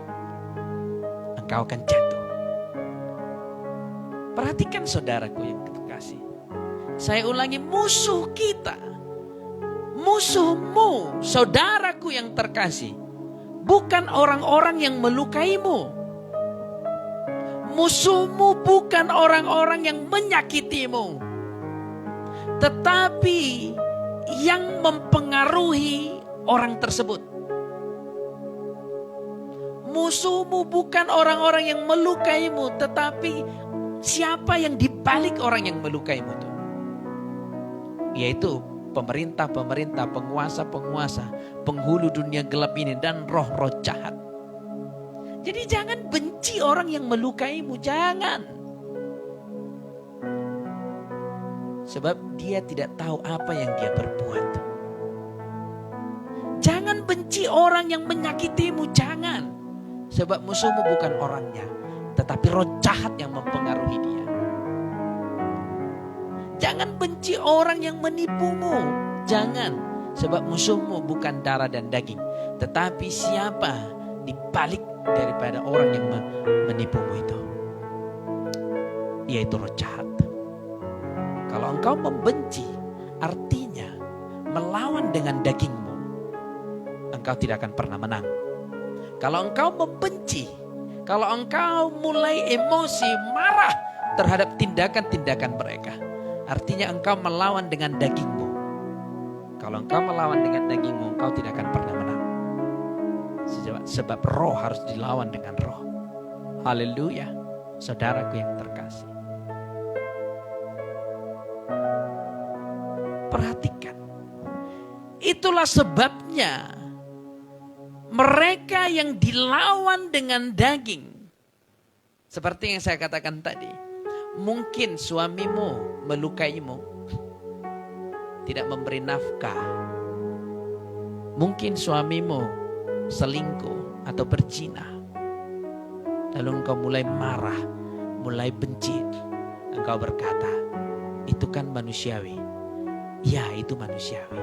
Engkau akan jatuh. Perhatikan saudaraku yang terkasih. Saya ulangi, musuh kita, musuhmu, saudaraku yang terkasih, bukan orang-orang yang melukaimu. Musuhmu bukan orang-orang yang menyakitimu, tetapi yang mempengaruhi orang tersebut. Musuhmu bukan orang-orang yang melukaimu, tetapi siapa yang dibalik orang yang melukaimu itu? Yaitu pemerintah-pemerintah, penguasa-penguasa, penghulu dunia gelap ini dan roh-roh jahat. Jadi jangan benci orang yang melukaimu, jangan. Sebab dia tidak tahu apa yang dia berbuat. Jangan benci orang yang menyakitimu, jangan. Sebab musuhmu bukan orangnya, tetapi roh jahat yang mempengaruhi dia. Jangan benci orang yang menipumu, jangan. Sebab musuhmu bukan darah dan daging, tetapi siapa di balik daripada orang yang menipumu itu, yaitu roh jahat. Kalau engkau membenci, artinya melawan dengan dagingmu, engkau tidak akan pernah menang. Kalau engkau membenci, kalau engkau mulai emosi, marah terhadap tindakan-tindakan mereka, artinya engkau melawan dengan dagingmu. Kalau engkau melawan dengan dagingmu, engkau tidak akan pernah menang. Sebab roh harus dilawan dengan roh. Haleluya, saudaraku yang terkasih. Perhatikan, itulah sebabnya mereka yang dilawan dengan daging, seperti yang saya katakan tadi, mungkin suamimu melukaimu, tidak memberi nafkah. Mungkin suamimu selingkuh atau berzina. Lalu engkau mulai marah, mulai benci. Engkau berkata, itu kan manusiawi. Ya, itu manusiawi.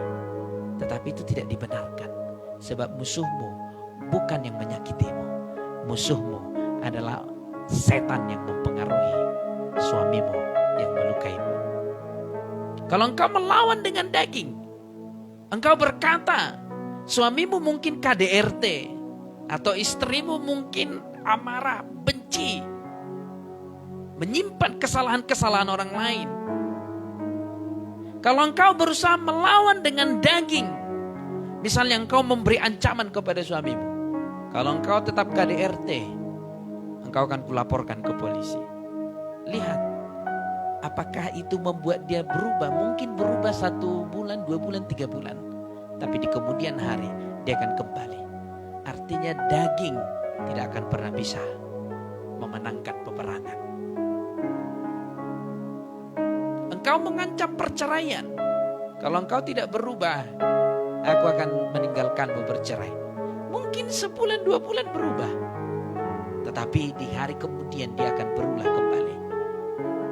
Tetapi itu tidak dibenarkan. Sebab musuhmu bukan yang menyakitimu. Musuhmu adalah setan yang mempengaruhi suamimu yang melukaimu. Kalau engkau melawan dengan daging, engkau berkata, suamimu mungkin KDRT, atau istrimu mungkin amarah, benci, menyimpan kesalahan-kesalahan orang lain. Kalau engkau berusaha melawan dengan daging, misalnya engkau memberi ancaman kepada suamimu, kalau engkau tetap KDRT, engkau akan kulaporkan ke polisi. Lihat, apakah itu membuat dia berubah? Mungkin berubah 1 bulan, 2 bulan, 3 bulan. Tapi di kemudian hari dia akan kembali. artinya daging tidak akan pernah bisa memenangkan peperangan. Engkau mengancam perceraian. Kalau engkau tidak berubah, aku akan meninggalkanmu bercerai. Mungkin sebulan 2 bulan berubah, tetapi di hari kemudian dia akan berulah kembali.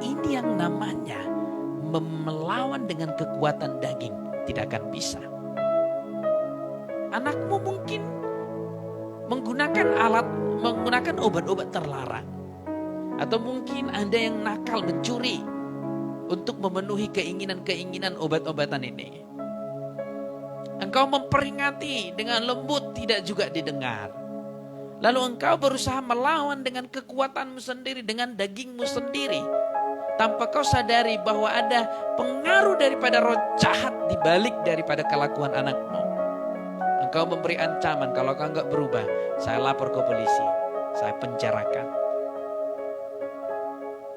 Ini yang namanya melawan dengan kekuatan daging. Tidak akan bisa. Anakmu mungkin menggunakan obat-obat terlarang. Atau mungkin ada yang nakal mencuri untuk memenuhi keinginan-keinginan obat-obatan ini. Engkau memperingati dengan lembut, tidak juga didengar. Lalu engkau berusaha melawan dengan kekuatanmu sendiri, dengan dagingmu sendiri. Tanpa kau sadari bahwa ada pengaruh daripada roh jahat di balik daripada kelakuan anakmu. Engkau memberi ancaman, kalau kau enggak berubah, saya lapor ke polisi, saya penjarakan.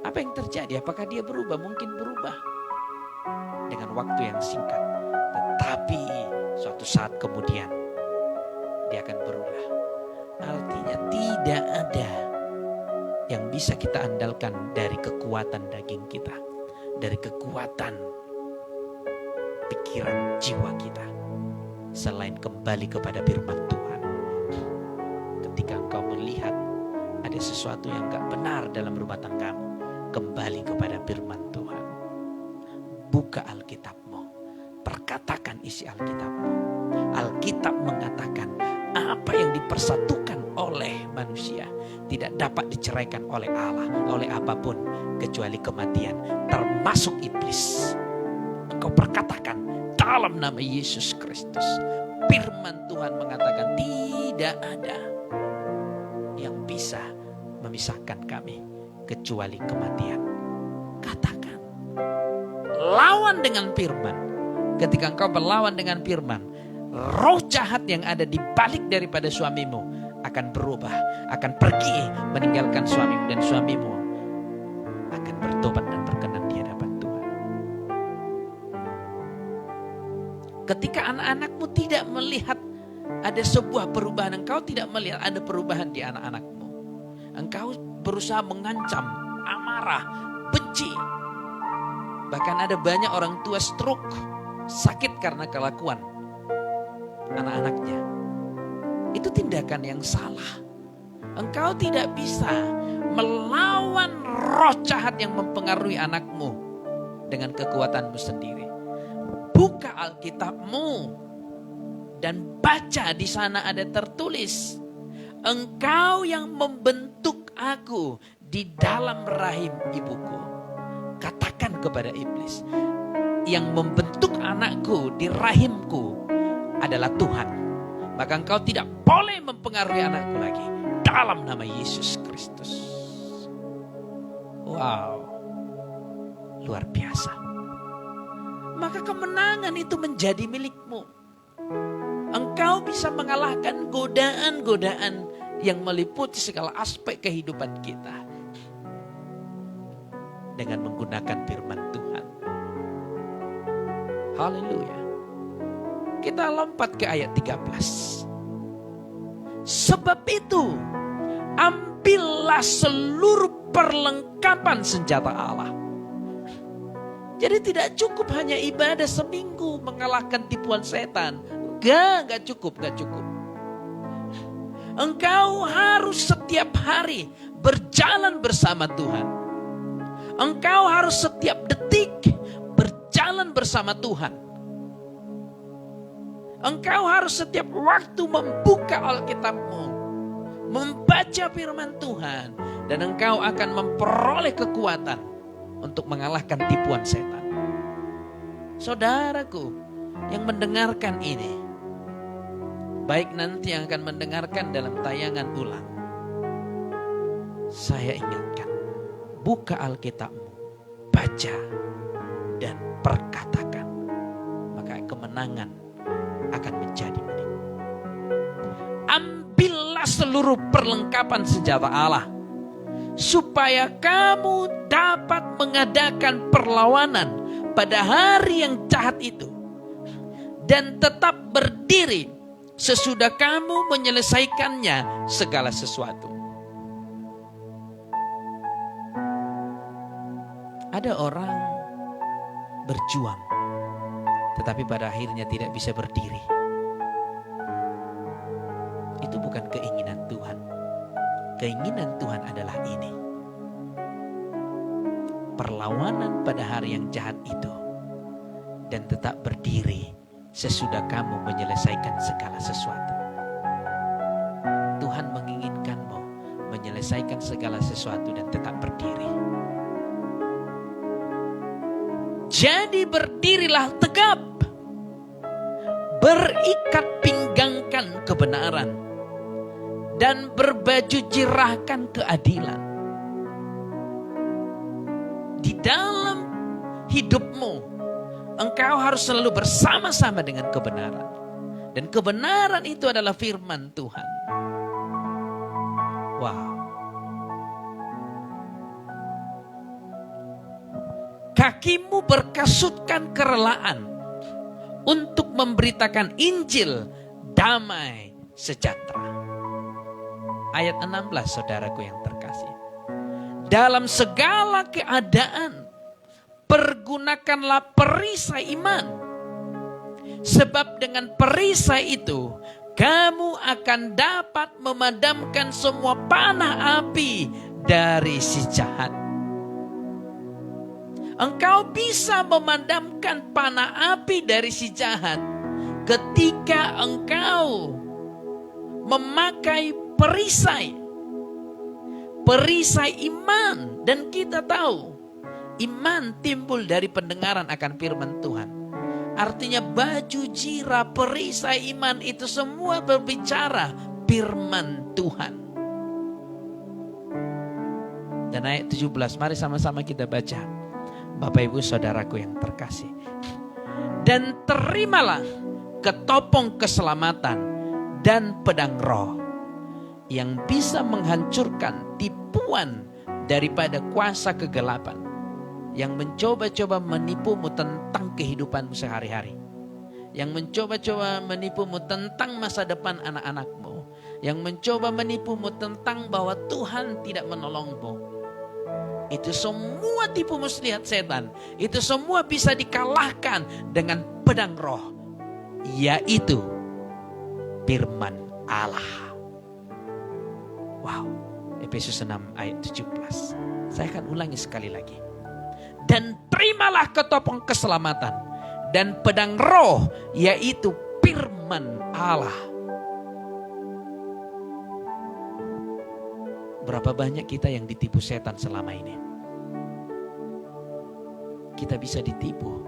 Apa yang terjadi? Apakah dia berubah? Mungkin berubah dengan waktu yang singkat. Tetapi suatu saat kemudian dia akan berulah. Artinya tidak ada yang bisa kita andalkan dari kekuatan daging kita, dari kekuatan pikiran jiwa kita, selain kembali kepada firman Tuhan. Ketika engkau melihat ada sesuatu yang gak benar dalam rumah tanggamu, kembali kepada firman Tuhan. Buka Alkitabmu, perkatakan isi Alkitabmu. Alkitab mengatakan apa yang dipersatukan oleh manusia tidak dapat diceraikan oleh Allah, oleh apapun kecuali kematian, termasuk iblis. Engkau perkatakan dalam nama Yesus Kristus. Firman Tuhan mengatakan tidak ada yang bisa memisahkan kami kecuali kematian. Katakan, lawan dengan firman. Ketika engkau berlawan dengan firman, roh jahat yang ada di balik daripada suamimu akan berubah, akan pergi meninggalkan suamimu, dan suamimu akan bertobat dan berkenan di hadapan Tuhan. Ketika anak-anakmu tidak melihat ada sebuah perubahan, engkau tidak melihat ada perubahan di anak-anakmu, engkau berusaha mengancam, amarah, benci. Bahkan ada banyak orang tua stroke, sakit karena kelakuan anak-anaknya. Itu tindakan yang salah. Engkau tidak bisa melawan roh jahat yang mempengaruhi anakmu dengan kekuatanmu sendiri. Buka Alkitabmu dan baca, di sana ada tertulis, engkau yang membentuk aku di dalam rahim ibuku. Katakan kepada iblis, yang membentuk anakku di rahimku adalah Tuhan. Maka engkau tidak boleh mempengaruhi anakku lagi. Dalam nama Yesus Kristus. Wow. Luar biasa. Maka kemenangan itu menjadi milikmu. Engkau bisa mengalahkan godaan-godaan yang meliputi segala aspek kehidupan kita dengan menggunakan firman Tuhan. Haleluya. Kita lompat ke ayat 13. Sebab itu, ambillah seluruh perlengkapan senjata Allah. Jadi tidak cukup hanya ibadah seminggu mengalahkan tipuan setan. Gak cukup. Engkau harus setiap hari berjalan bersama Tuhan. Engkau harus setiap detik berjalan bersama Tuhan. Engkau harus setiap waktu membuka Alkitabmu, membaca firman Tuhan, dan engkau akan memperoleh kekuatan untuk mengalahkan tipuan setan. Saudaraku yang mendengarkan ini, baik nanti yang akan mendengarkan dalam tayangan ulang, saya ingatkan, buka Alkitabmu, baca dan perkatakan, maka kemenangan akan menjadi milikmu. Ambillah seluruh perlengkapan senjata Allah, supaya kamu dapat mengadakan perlawanan pada hari yang jahat itu, dan tetap berdiri sesudah kamu menyelesaikannya segala sesuatu. Ada orang berjuang, tetapi pada akhirnya tidak bisa berdiri. Itu bukan keinginan Tuhan. Keinginan Tuhan adalah ini. Perlawanan pada hari yang jahat itu, dan tetap berdiri sesudah kamu menyelesaikan segala sesuatu. Tuhan menginginkanmu menyelesaikan segala sesuatu dan tetap berdiri. Jadi berdirilah tegap, berikat pinggangkan kebenaran, dan berbaju jirahkan keadilan. Di dalam hidupmu, engkau harus selalu bersama-sama dengan kebenaran. Dan kebenaran itu adalah firman Tuhan. Wow. Kakimu berkasutkan kerelaan untuk memberitakan Injil damai sejahtera. Ayat 16, saudaraku yang terkasih. Dalam segala keadaan, pergunakanlah perisai iman. Sebab dengan perisai itu, kamu akan dapat memadamkan semua panah api dari si jahat. Engkau bisa memadamkan panah api dari si jahat ketika engkau memakai perisai. Perisai iman. Dan kita tahu iman timbul dari pendengaran akan firman Tuhan. Artinya baju jirah, perisai iman itu semua berbicara firman Tuhan. Dan ayat 17, mari sama-sama kita baca. Bapak Ibu Saudaraku yang terkasih. Dan terimalah ketopong keselamatan dan pedang roh yang bisa menghancurkan tipuan daripada kuasa kegelapan yang mencoba-coba menipumu tentang kehidupanmu sehari-hari, yang mencoba-coba menipumu tentang masa depan anak-anakmu, yang mencoba menipumu tentang bahwa Tuhan tidak menolongmu. Itu semua tipu muslihat setan. Itu semua bisa dikalahkan dengan pedang roh, yaitu firman Allah. Wow, Efesus 6 ayat 17. Saya akan ulangi sekali lagi. Dan terimalah ketopong keselamatan dan pedang roh, yaitu firman Allah. Berapa banyak kita yang ditipu setan selama ini? Kita bisa ditipu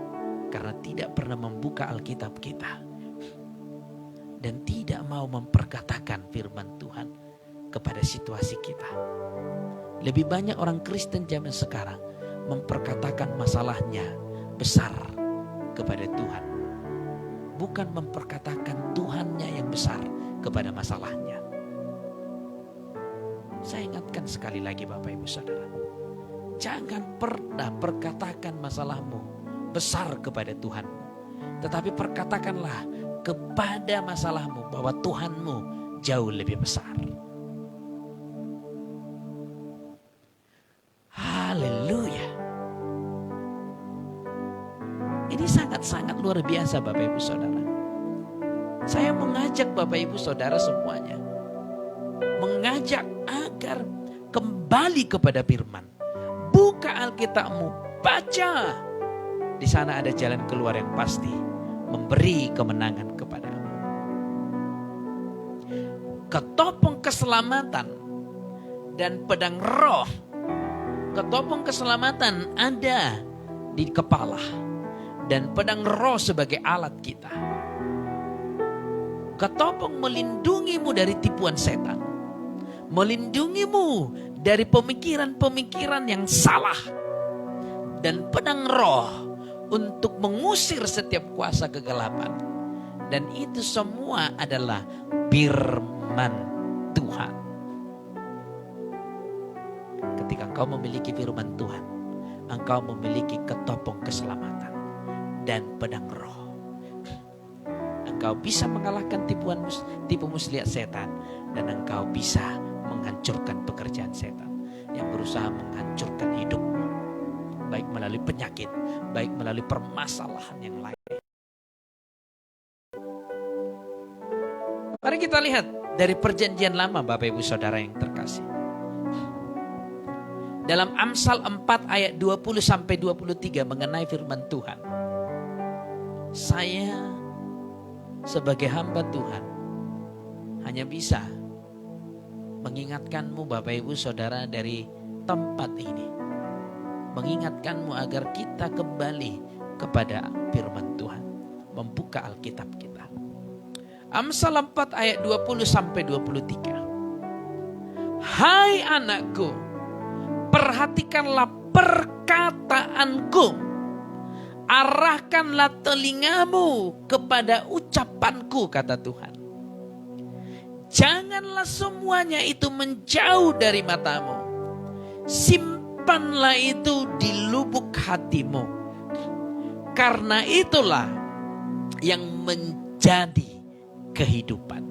karena tidak pernah membuka Alkitab kita. Dan tidak mau memperkatakan firman Tuhan kepada situasi kita. Lebih banyak orang Kristen zaman sekarang memperkatakan masalahnya besar kepada Tuhan. Bukan memperkatakan Tuhannya yang besar kepada masalahnya. Saya ingatkan sekali lagi Bapak Ibu Saudara. Jangan pernah perkatakan masalahmu besar kepada Tuhanmu. Tetapi perkatakanlah kepada masalahmu bahwa Tuhanmu jauh lebih besar. Haleluya. Ini sangat-sangat luar biasa Bapak Ibu Saudara. Saya mengajak Bapak Ibu Saudara semuanya. Mengajak agar kembali kepada firman. Buka Alkitabmu, baca. Di sana ada jalan keluar yang pasti, memberi kemenangan kepadamu. Ketopong keselamatan dan pedang roh. Ketopong keselamatan ada di kepala dan pedang roh sebagai alat kita. Ketopong melindungimu dari tipuan setan. Melindungimu dari pemikiran-pemikiran yang salah. Dan pedang roh untuk mengusir setiap kuasa kegelapan. Dan itu semua adalah firman Tuhan. Ketika engkau memiliki firman Tuhan, engkau memiliki ketopong keselamatan dan pedang roh. Engkau engkau bisa mengalahkan tipu muslihat setan, dan engkau bisa menghancurkan pekerjaan setan yang berusaha menghancurkan hidupmu, baik melalui penyakit, baik melalui permasalahan yang lain. Mari kita lihat dari perjanjian lama, Bapak Ibu Saudara yang terkasih. Dalam Amsal 4 ayat 20-23 mengenai firman Tuhan. Saya sebagai hamba Tuhan hanya bisa mengingatkanmu, Bapak Ibu Saudara, dari tempat ini. Mengingatkanmu agar kita kembali kepada firman Tuhan. Membuka Alkitab kita. Amsal 4 ayat 20-23. Hai anakku, perhatikanlah perkataanku, arahkanlah telingamu kepada ucapanku, kata Tuhan. Janganlah semuanya itu menjauh dari matamu, simpanlah itu di lubuk hatimu, karena itulah yang menjadi kehidupan.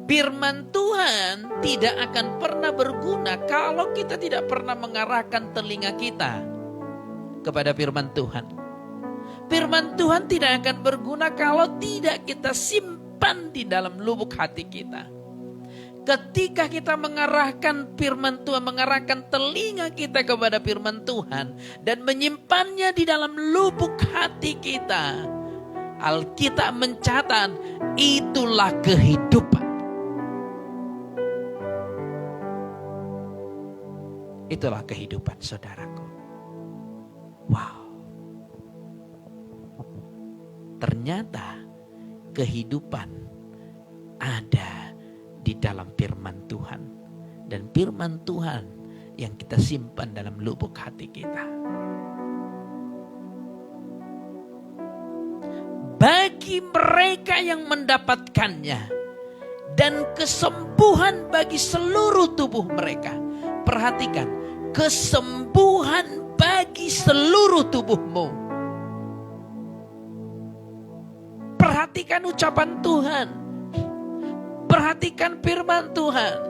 Firman Tuhan tidak akan pernah berguna kalau kita tidak pernah mengarahkan telinga kita kepada firman Tuhan. Firman Tuhan tidak akan berguna kalau tidak kita simpan di dalam lubuk hati kita. Ketika kita mengarahkan firman Tuhan, mengarahkan telinga kita kepada firman Tuhan dan menyimpannya di dalam lubuk hati kita, Alkitab mencatat itulah kehidupan. Itulah kehidupan, saudaraku. Wow. Ternyata kehidupan ada di dalam firman Tuhan. Dan firman Tuhan yang kita simpan dalam lubuk hati kita. Bagi mereka yang mendapatkannya dan kesembuhan bagi seluruh tubuh mereka. Perhatikan, kesembuhan bagi seluruh tubuhmu. Perhatikan ucapan Tuhan. Perhatikan firman Tuhan.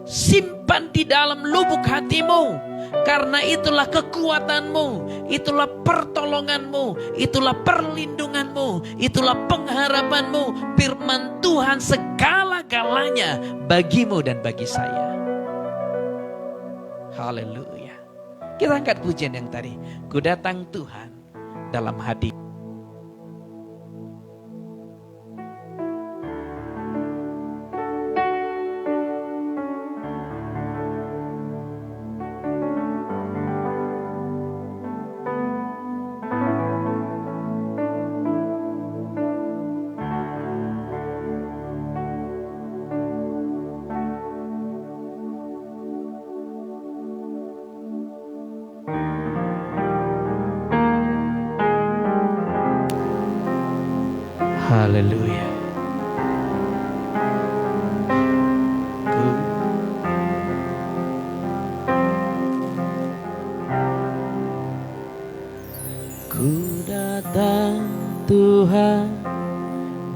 Simpan di dalam lubuk hatimu. Karena itulah kekuatanmu. Itulah pertolonganmu. Itulah perlindunganmu. Itulah pengharapanmu. Firman Tuhan segala-galanya bagimu dan bagi saya. Haleluya. Kita angkat pujian yang tadi. Ku datang Tuhan dalam hati. Haleluya. Ku datang Tuhan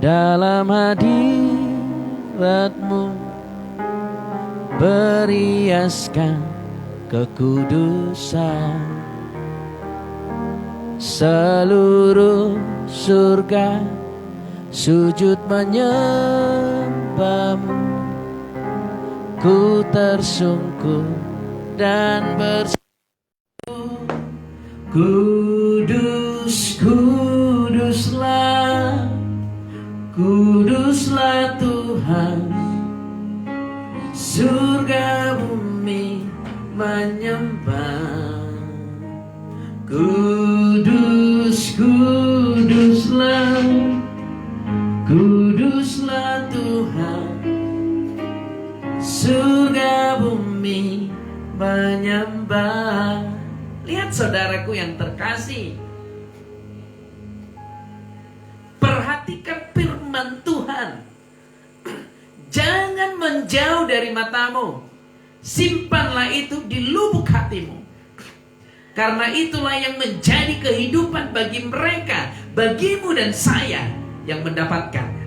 dalam hadirat-Mu, beriaskan kekudusan. Seluruh surga sujud menyembah-Mu, ku tersungkur dan berseru, kudus, kuduslah, kuduslah Tuhan, surga bumi menyembah, kudus, kuduslah, kuduslah Tuhan, surga bumi menyembah. Lihat saudaraku yang terkasih, perhatikan firman Tuhan. Jangan menjauh dari matamu, simpanlah itu di lubuk hatimu. Karena itulah yang menjadi kehidupan bagi mereka, bagimu dan saya yang mendapatkannya.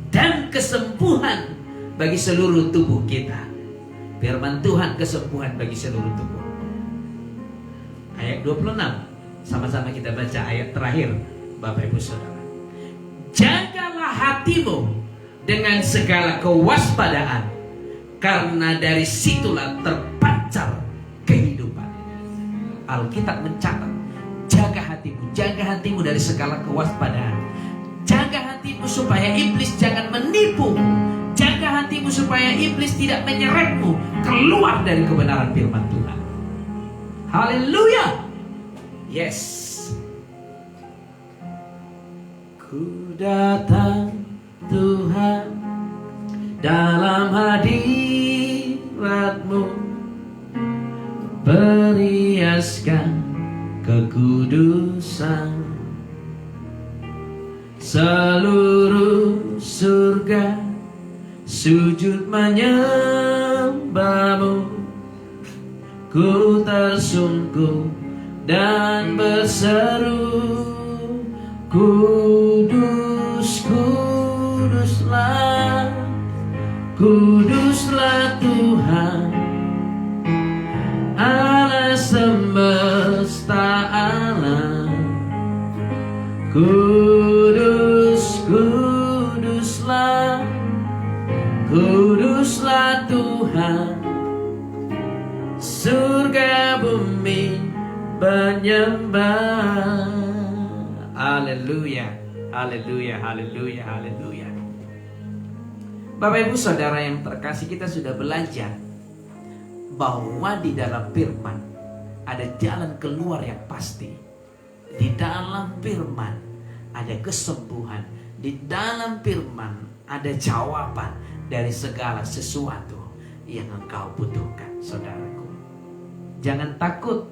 Dan kesembuhan bagi seluruh tubuh kita. Firman Tuhan kesembuhan bagi seluruh tubuh. Ayat 26. Sama-sama kita baca ayat terakhir, Bapak Ibu Saudara. Jagalah hatimu dengan segala kewaspadaan, karena dari situlah terpancar kehidupan. Alkitab mencatat, jaga hatimu dari segala kewaspadaan. Jaga hatimu supaya iblis jangan menipumu. Jaga hatimu supaya iblis tidak menyeretmu keluar dari kebenaran firman Tuhan. Haleluya. Yes. Ku datang Tuhan dalam hadirat-Mu, perhiaskan kekudusan. Seluruh surga sujud menyembah-Mu. Ku tersungkur dan berseru, kudus, kuduslah, kuduslah Tuhan, Allah semesta alam. Kudus, kuduslah, kuduslah Tuhan, surga bumi menyembah. Haleluya, haleluya, haleluya, haleluya. Bapak Ibu Saudara yang terkasih, kita sudah belajar bahwa di dalam firman ada jalan keluar yang pasti. Di dalam firman ada kesembuhan. Di dalam firman ada jawaban dari segala sesuatu yang engkau butuhkan, saudaraku. Jangan takut.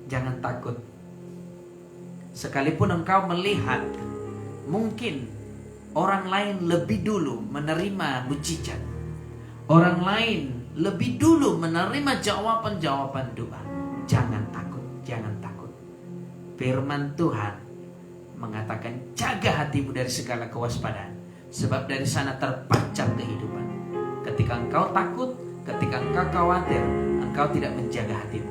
Jangan takut. Sekalipun engkau melihat mungkin orang lain lebih dulu menerima mujizat, orang lain lebih dulu menerima jawaban-jawaban doa, jangan takut, jangan takut. Firman Tuhan mengatakan, jaga hatimu dari segala kewaspadaan, sebab dari sana terpancar kehidupan. Ketika engkau takut, ketika engkau khawatir, engkau tidak menjaga hatimu.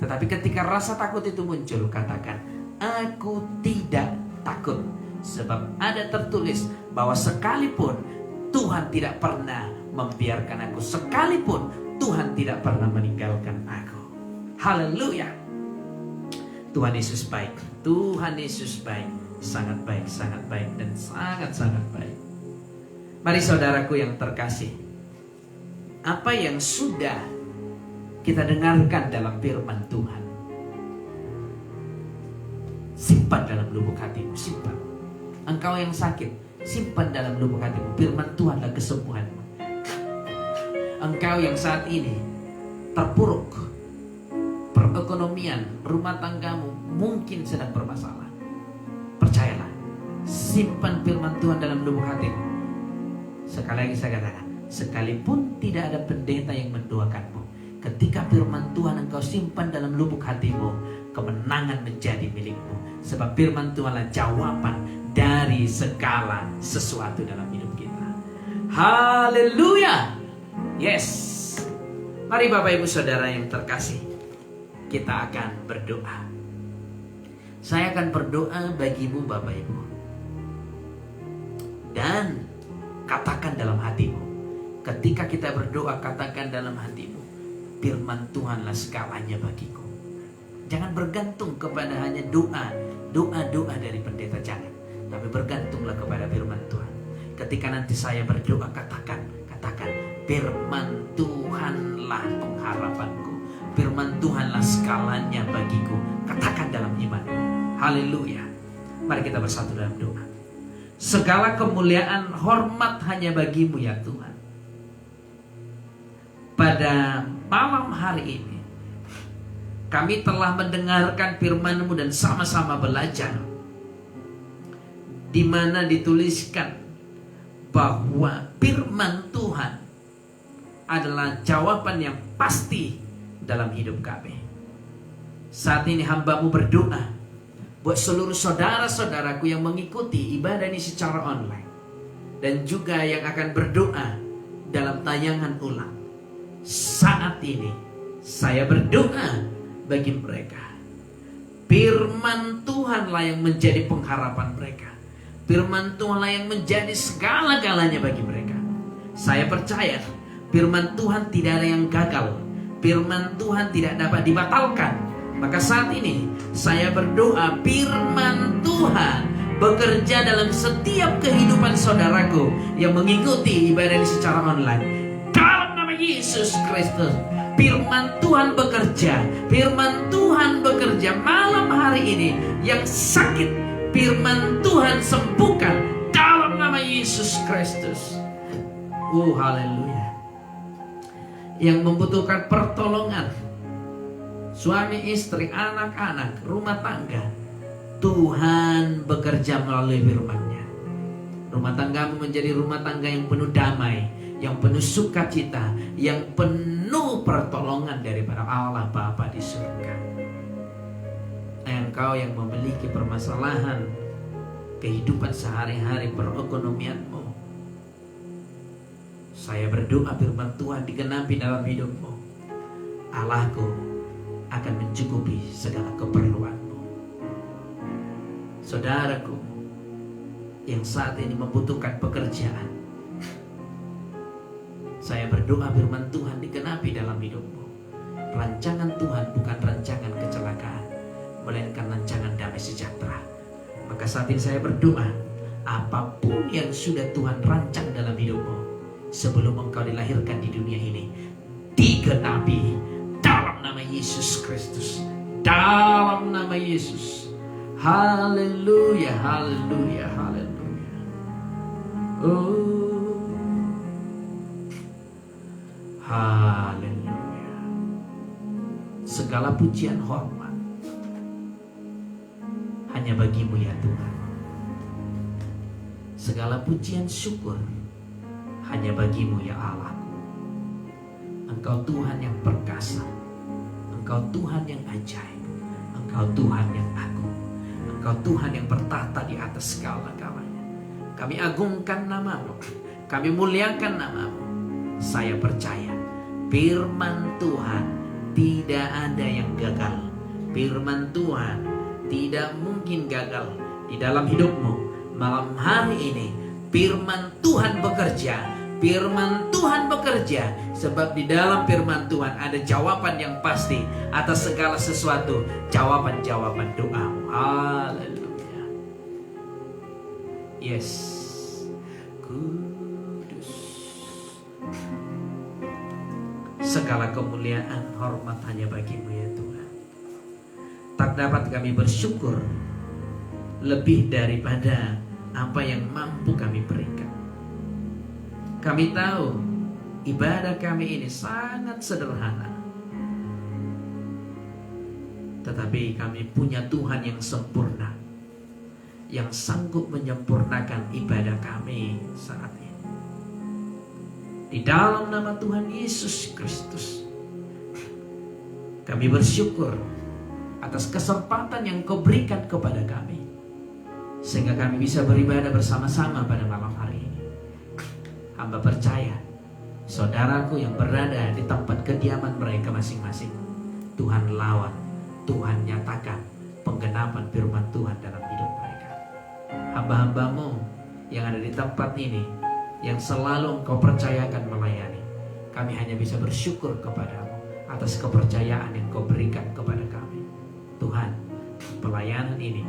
Tetapi ketika rasa takut itu muncul, katakan, aku tidak takut. Sebab ada tertulis bahwa sekalipun Tuhan tidak pernah membiarkan aku, sekalipun Tuhan tidak pernah meninggalkan aku. Haleluya. Tuhan Yesus baik. Tuhan Yesus baik. Sangat baik, sangat baik, dan sangat-sangat baik. Mari saudaraku yang terkasih, apa yang sudah kita dengarkan dalam firman Tuhan, simpan dalam lubuk hatimu, simpan. Engkau yang sakit, simpan dalam lubuk hatimu. Firman Tuhanlah kesembuhanmu. Engkau yang saat ini terpuruk, perekonomian, rumah tanggamu mungkin sedang bermasalah, percayalah, simpan firman Tuhan dalam lubuk hatimu. Sekali lagi saya katakan, sekalipun tidak ada pendeta yang mendoakanmu, ketika firman Tuhan engkau simpan dalam lubuk hatimu, kemenangan menjadi milikmu. Sebab firman Tuhanlah jawaban dari segala sesuatu dalam hidup kita. Haleluya. Yes. Mari Bapak Ibu Saudara yang terkasih, kita akan berdoa. Saya akan berdoa bagimu Bapak Ibu. Dan katakan dalam hatimu. Ketika kita berdoa, katakan dalam hatimu, firman Tuhanlah segalanya bagiku. Jangan bergantung kepada hanya doa dari pendeta, jangan. Tapi bergantunglah kepada firman Tuhan. Ketika nanti saya berdoa, katakan, firman Tuhanlah pengharapanku. Firman Tuhanlah segalanya bagiku. Katakan dalam iman. Haleluya. Mari kita bersatu dalam doa. Segala kemuliaan, hormat hanya bagimu ya Tuhan. Pada malam hari ini, kami telah mendengarkan firman-Mu dan sama-sama belajar, di mana dituliskan bahwa firman Tuhan adalah jawaban yang pasti dalam hidup kami. Saat ini hamba-Mu berdoa buat seluruh saudara-saudaraku yang mengikuti ibadah ini secara online, dan juga yang akan berdoa dalam tayangan ulang. Saat ini saya berdoa bagi mereka. Firman Tuhanlah yang menjadi pengharapan mereka. Firman Tuhanlah yang menjadi segala-galanya bagi mereka. Saya percaya firman Tuhan tidak ada yang gagal. Firman Tuhan tidak dapat dibatalkan. Maka saat ini saya berdoa firman Tuhan bekerja dalam setiap kehidupan saudaraku yang mengikuti ibadah ini secara online. Dalam nama Yesus Kristus, firman Tuhan bekerja. Firman Tuhan bekerja malam hari ini. Yang sakit, firman Tuhan sembuhkan dalam nama Yesus Kristus. Haleluya. Yang membutuhkan pertolongan, suami, istri, anak-anak, rumah tangga, Tuhan bekerja melalui firman-Nya. Rumah tanggamu menjadi rumah tangga yang penuh damai, yang penuh sukacita, yang penuh pertolongan daripada Allah Bapa di surga. Engkau yang memiliki permasalahan kehidupan sehari-hari, perekonomianmu, saya berdoa firman Tuhan digenapi dalam hidupmu. Allahku akan mencukupi segala keperluanmu. Saudaraku yang saat ini membutuhkan pekerjaan, saya berdoa firman Tuhan digenapi dalam hidupmu. Rancangan Tuhan bukan rancangan kecelakaan, melainkan rancangan damai sejahtera. Maka saat ini saya berdoa, apapun yang sudah Tuhan rancang dalam hidupmu sebelum engkau dilahirkan di dunia ini, digenapi dalam nama Yesus Kristus. Dalam nama Yesus. Haleluya, haleluya, haleluya. Haleluya. Segala pujian hormat hanya bagi-Mu ya Tuhan. Segala pujian syukur hanya bagi-Mu ya Allah. Engkau Tuhan yang perkasa, Engkau Tuhan yang ajaib, Engkau Tuhan yang agung, Engkau Tuhan yang bertahta di atas segala-galanya. Kami agungkan nama-Mu, kami muliakan nama-Mu. Saya percaya firman Tuhan tidak ada yang gagal. Firman Tuhan tidak mungkin gagal di dalam hidupmu. Malam hari ini firman Tuhan bekerja. Firman Tuhan bekerja, sebab di dalam firman Tuhan ada jawaban yang pasti atas segala sesuatu, jawaban-jawaban doamu. Haleluya. Yes. Kudus. Segala kemuliaan, hormat hanya bagi-Mu ya Tuhan. Tak dapat kami bersyukur lebih daripada apa yang mampu kami berikan. Kami tahu ibadah kami ini sangat sederhana, tetapi kami punya Tuhan yang sempurna, yang sanggup menyempurnakan ibadah kami saat ini. Di dalam nama Tuhan Yesus Kristus, kami bersyukur atas kesempatan yang Kau berikan kepada kami, sehingga kami bisa beribadah bersama-sama pada malam hari ini. Hamba percaya saudaraku yang berada di tempat kediaman mereka masing-masing, Tuhan lawan, Tuhan nyatakan penggenapan firman Tuhan dalam hidup mereka. Hamba-Hamba-Mu yang ada di tempat ini, yang selalu Engkau percayakan melayani, kami hanya bisa bersyukur kepada-Mu atas kepercayaan yang Kau berikan kepada kami. Tuhan, pelayanan ini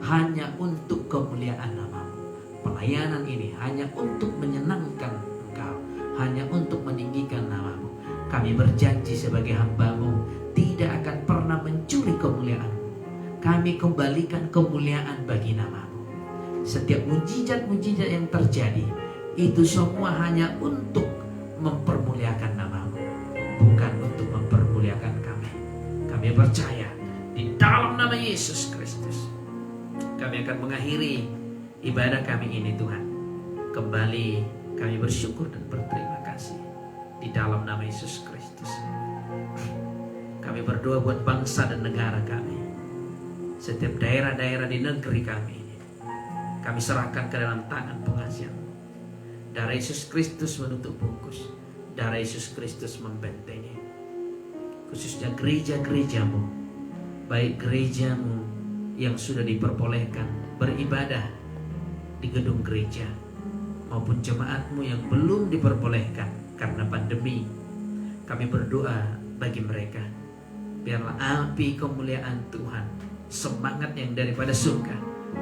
hanya untuk kemuliaan nama-Mu. Pelayanan ini hanya untuk menyenangkan Engkau, hanya untuk meninggikan nama-Mu. Kami berjanji sebagai hamba-Mu tidak akan pernah mencuri kemuliaan-Mu. Kami kembalikan kemuliaan bagi nama-Mu. Setiap mujizat-mujizat yang terjadi, itu semua hanya untuk mempermuliakan nama-Mu, bukan untuk mempermuliakan kami. Kami percaya di dalam nama Yesus Kristus, kami akan mengakhiri ibadah kami ini Tuhan. Kembali kami bersyukur dan berterima kasih di dalam nama Yesus Kristus. Kami berdoa buat bangsa dan negara kami. Setiap daerah-daerah di negeri kami ini, kami serahkan ke dalam tangan pengasihan. Darah Yesus Kristus menutup bungkus. Darah Yesus Kristus membentengi. Khususnya gereja-gerejamu, baik gerejamu yang sudah diperbolehkan beribadah di gedung gereja, maupun jemaatmu yang belum diperbolehkan karena pandemi. Kami berdoa bagi mereka, biarlah api kemuliaan Tuhan, semangat yang daripada surga,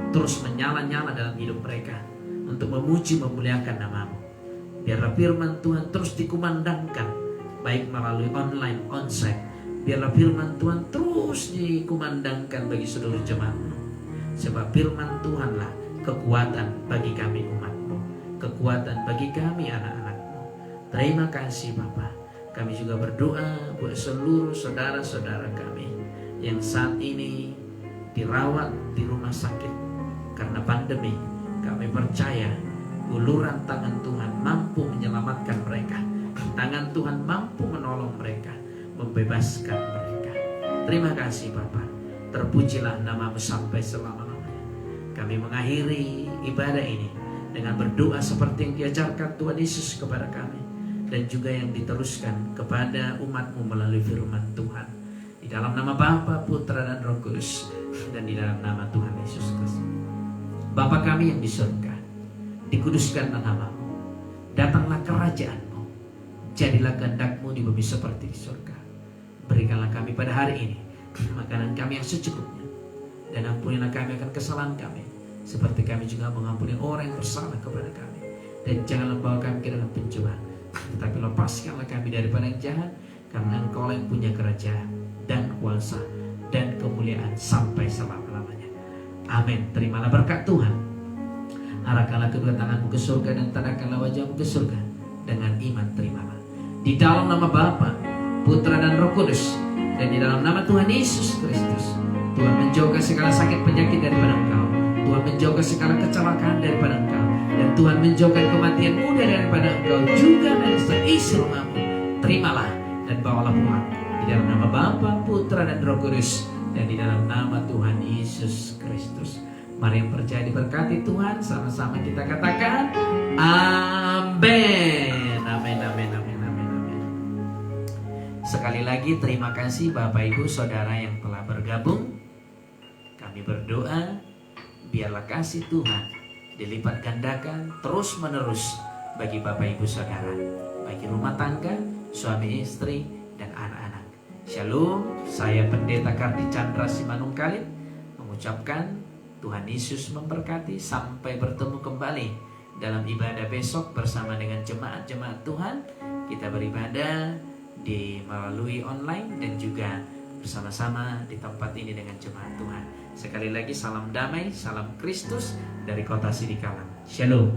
terus menyala-nyala dalam hidup mereka untuk memuji memuliakan namamu. Biarlah firman Tuhan terus dikumandangkan, baik melalui online, onsite. Biarlah firman Tuhan terus dikumandangkan bagi seluruh jemaatmu. Sebab firman Tuhanlah kekuatan bagi kami umatmu, kekuatan bagi kami anak-anakmu. Terima kasih Bapa. Kami juga berdoa buat seluruh saudara-saudara kami yang saat ini dirawat di rumah sakit karena pandemi. Kami percaya uluran tangan Tuhan mampu menyelamatkan mereka. Tangan Tuhan mampu menolong mereka, membebaskan mereka. Terima kasih Bapa. Terpujilah namamu sampai selama-lamanya. Kami mengakhiri ibadah ini dengan berdoa seperti yang diajarkan Tuhan Yesus kepada kami, dan juga yang diteruskan kepada umatmu melalui firman Tuhan. Di dalam nama Bapa, Putra dan Roh Kudus, dan di dalam nama Tuhan Yesus Kristus. Bapa kami yang di surga, dikuduskanlah namamu. Datanglah kerajaanmu. Jadilah kehendak-Mu di bumi seperti di surga. Berikanlah kami pada hari ini makanan kami yang secukupnya, dan ampunilah kami akan kesalahan kami, seperti kami juga mengampuni orang yang bersalah kepada kami. Dan janganlah bawa kami ke dalam pencobaan, tetapi lepaskanlah kami daripada yang jahat, karena Engkau yang punya kerajaan dan kuasa dan kemuliaan sampai selama-lamanya. Amin. Terimalah berkat Tuhan. Arahkanlah kedua tanganmu ke surga dan tadahkanlah wajahmu ke surga. Dengan iman terimalah. Di dalam nama Bapa, Putra dan Roh Kudus, dan di dalam nama Tuhan Yesus Kristus, Tuhan menjauhkan segala sakit penyakit daripada engkau. Tuhan menjauhkan segala kecelakaan daripada engkau, dan Tuhan menjauhkan kematian muda daripada engkau, juga dari seisi rumahmu. Terimalah dan bawalah pulang. Di dalam nama Bapa, Putra dan Roh Kudus, dan di dalam nama Tuhan Yesus Kristus. Mari yang percaya diberkati Tuhan, sama-sama kita katakan amin. Amin, amin, amin, amin, amin. Sekali lagi terima kasih Bapak Ibu Saudara yang telah bergabung. Kami berdoa biarlah kasih Tuhan dilipat gandakan terus menerus bagi Bapak Ibu Saudara, bagi rumah tangga, suami istri, dan anak-anak. Shalom. Saya Pendeta Kardi Chandra Simanungkalit mengucapkan Tuhan Yesus memberkati. Sampai bertemu kembali dalam ibadah besok bersama dengan jemaat-jemaat Tuhan. Kita beribadah melalui online dan juga bersama-sama di tempat ini dengan jemaat Tuhan. Sekali lagi salam damai, salam Kristus dari kota Sidikalang. Shalom.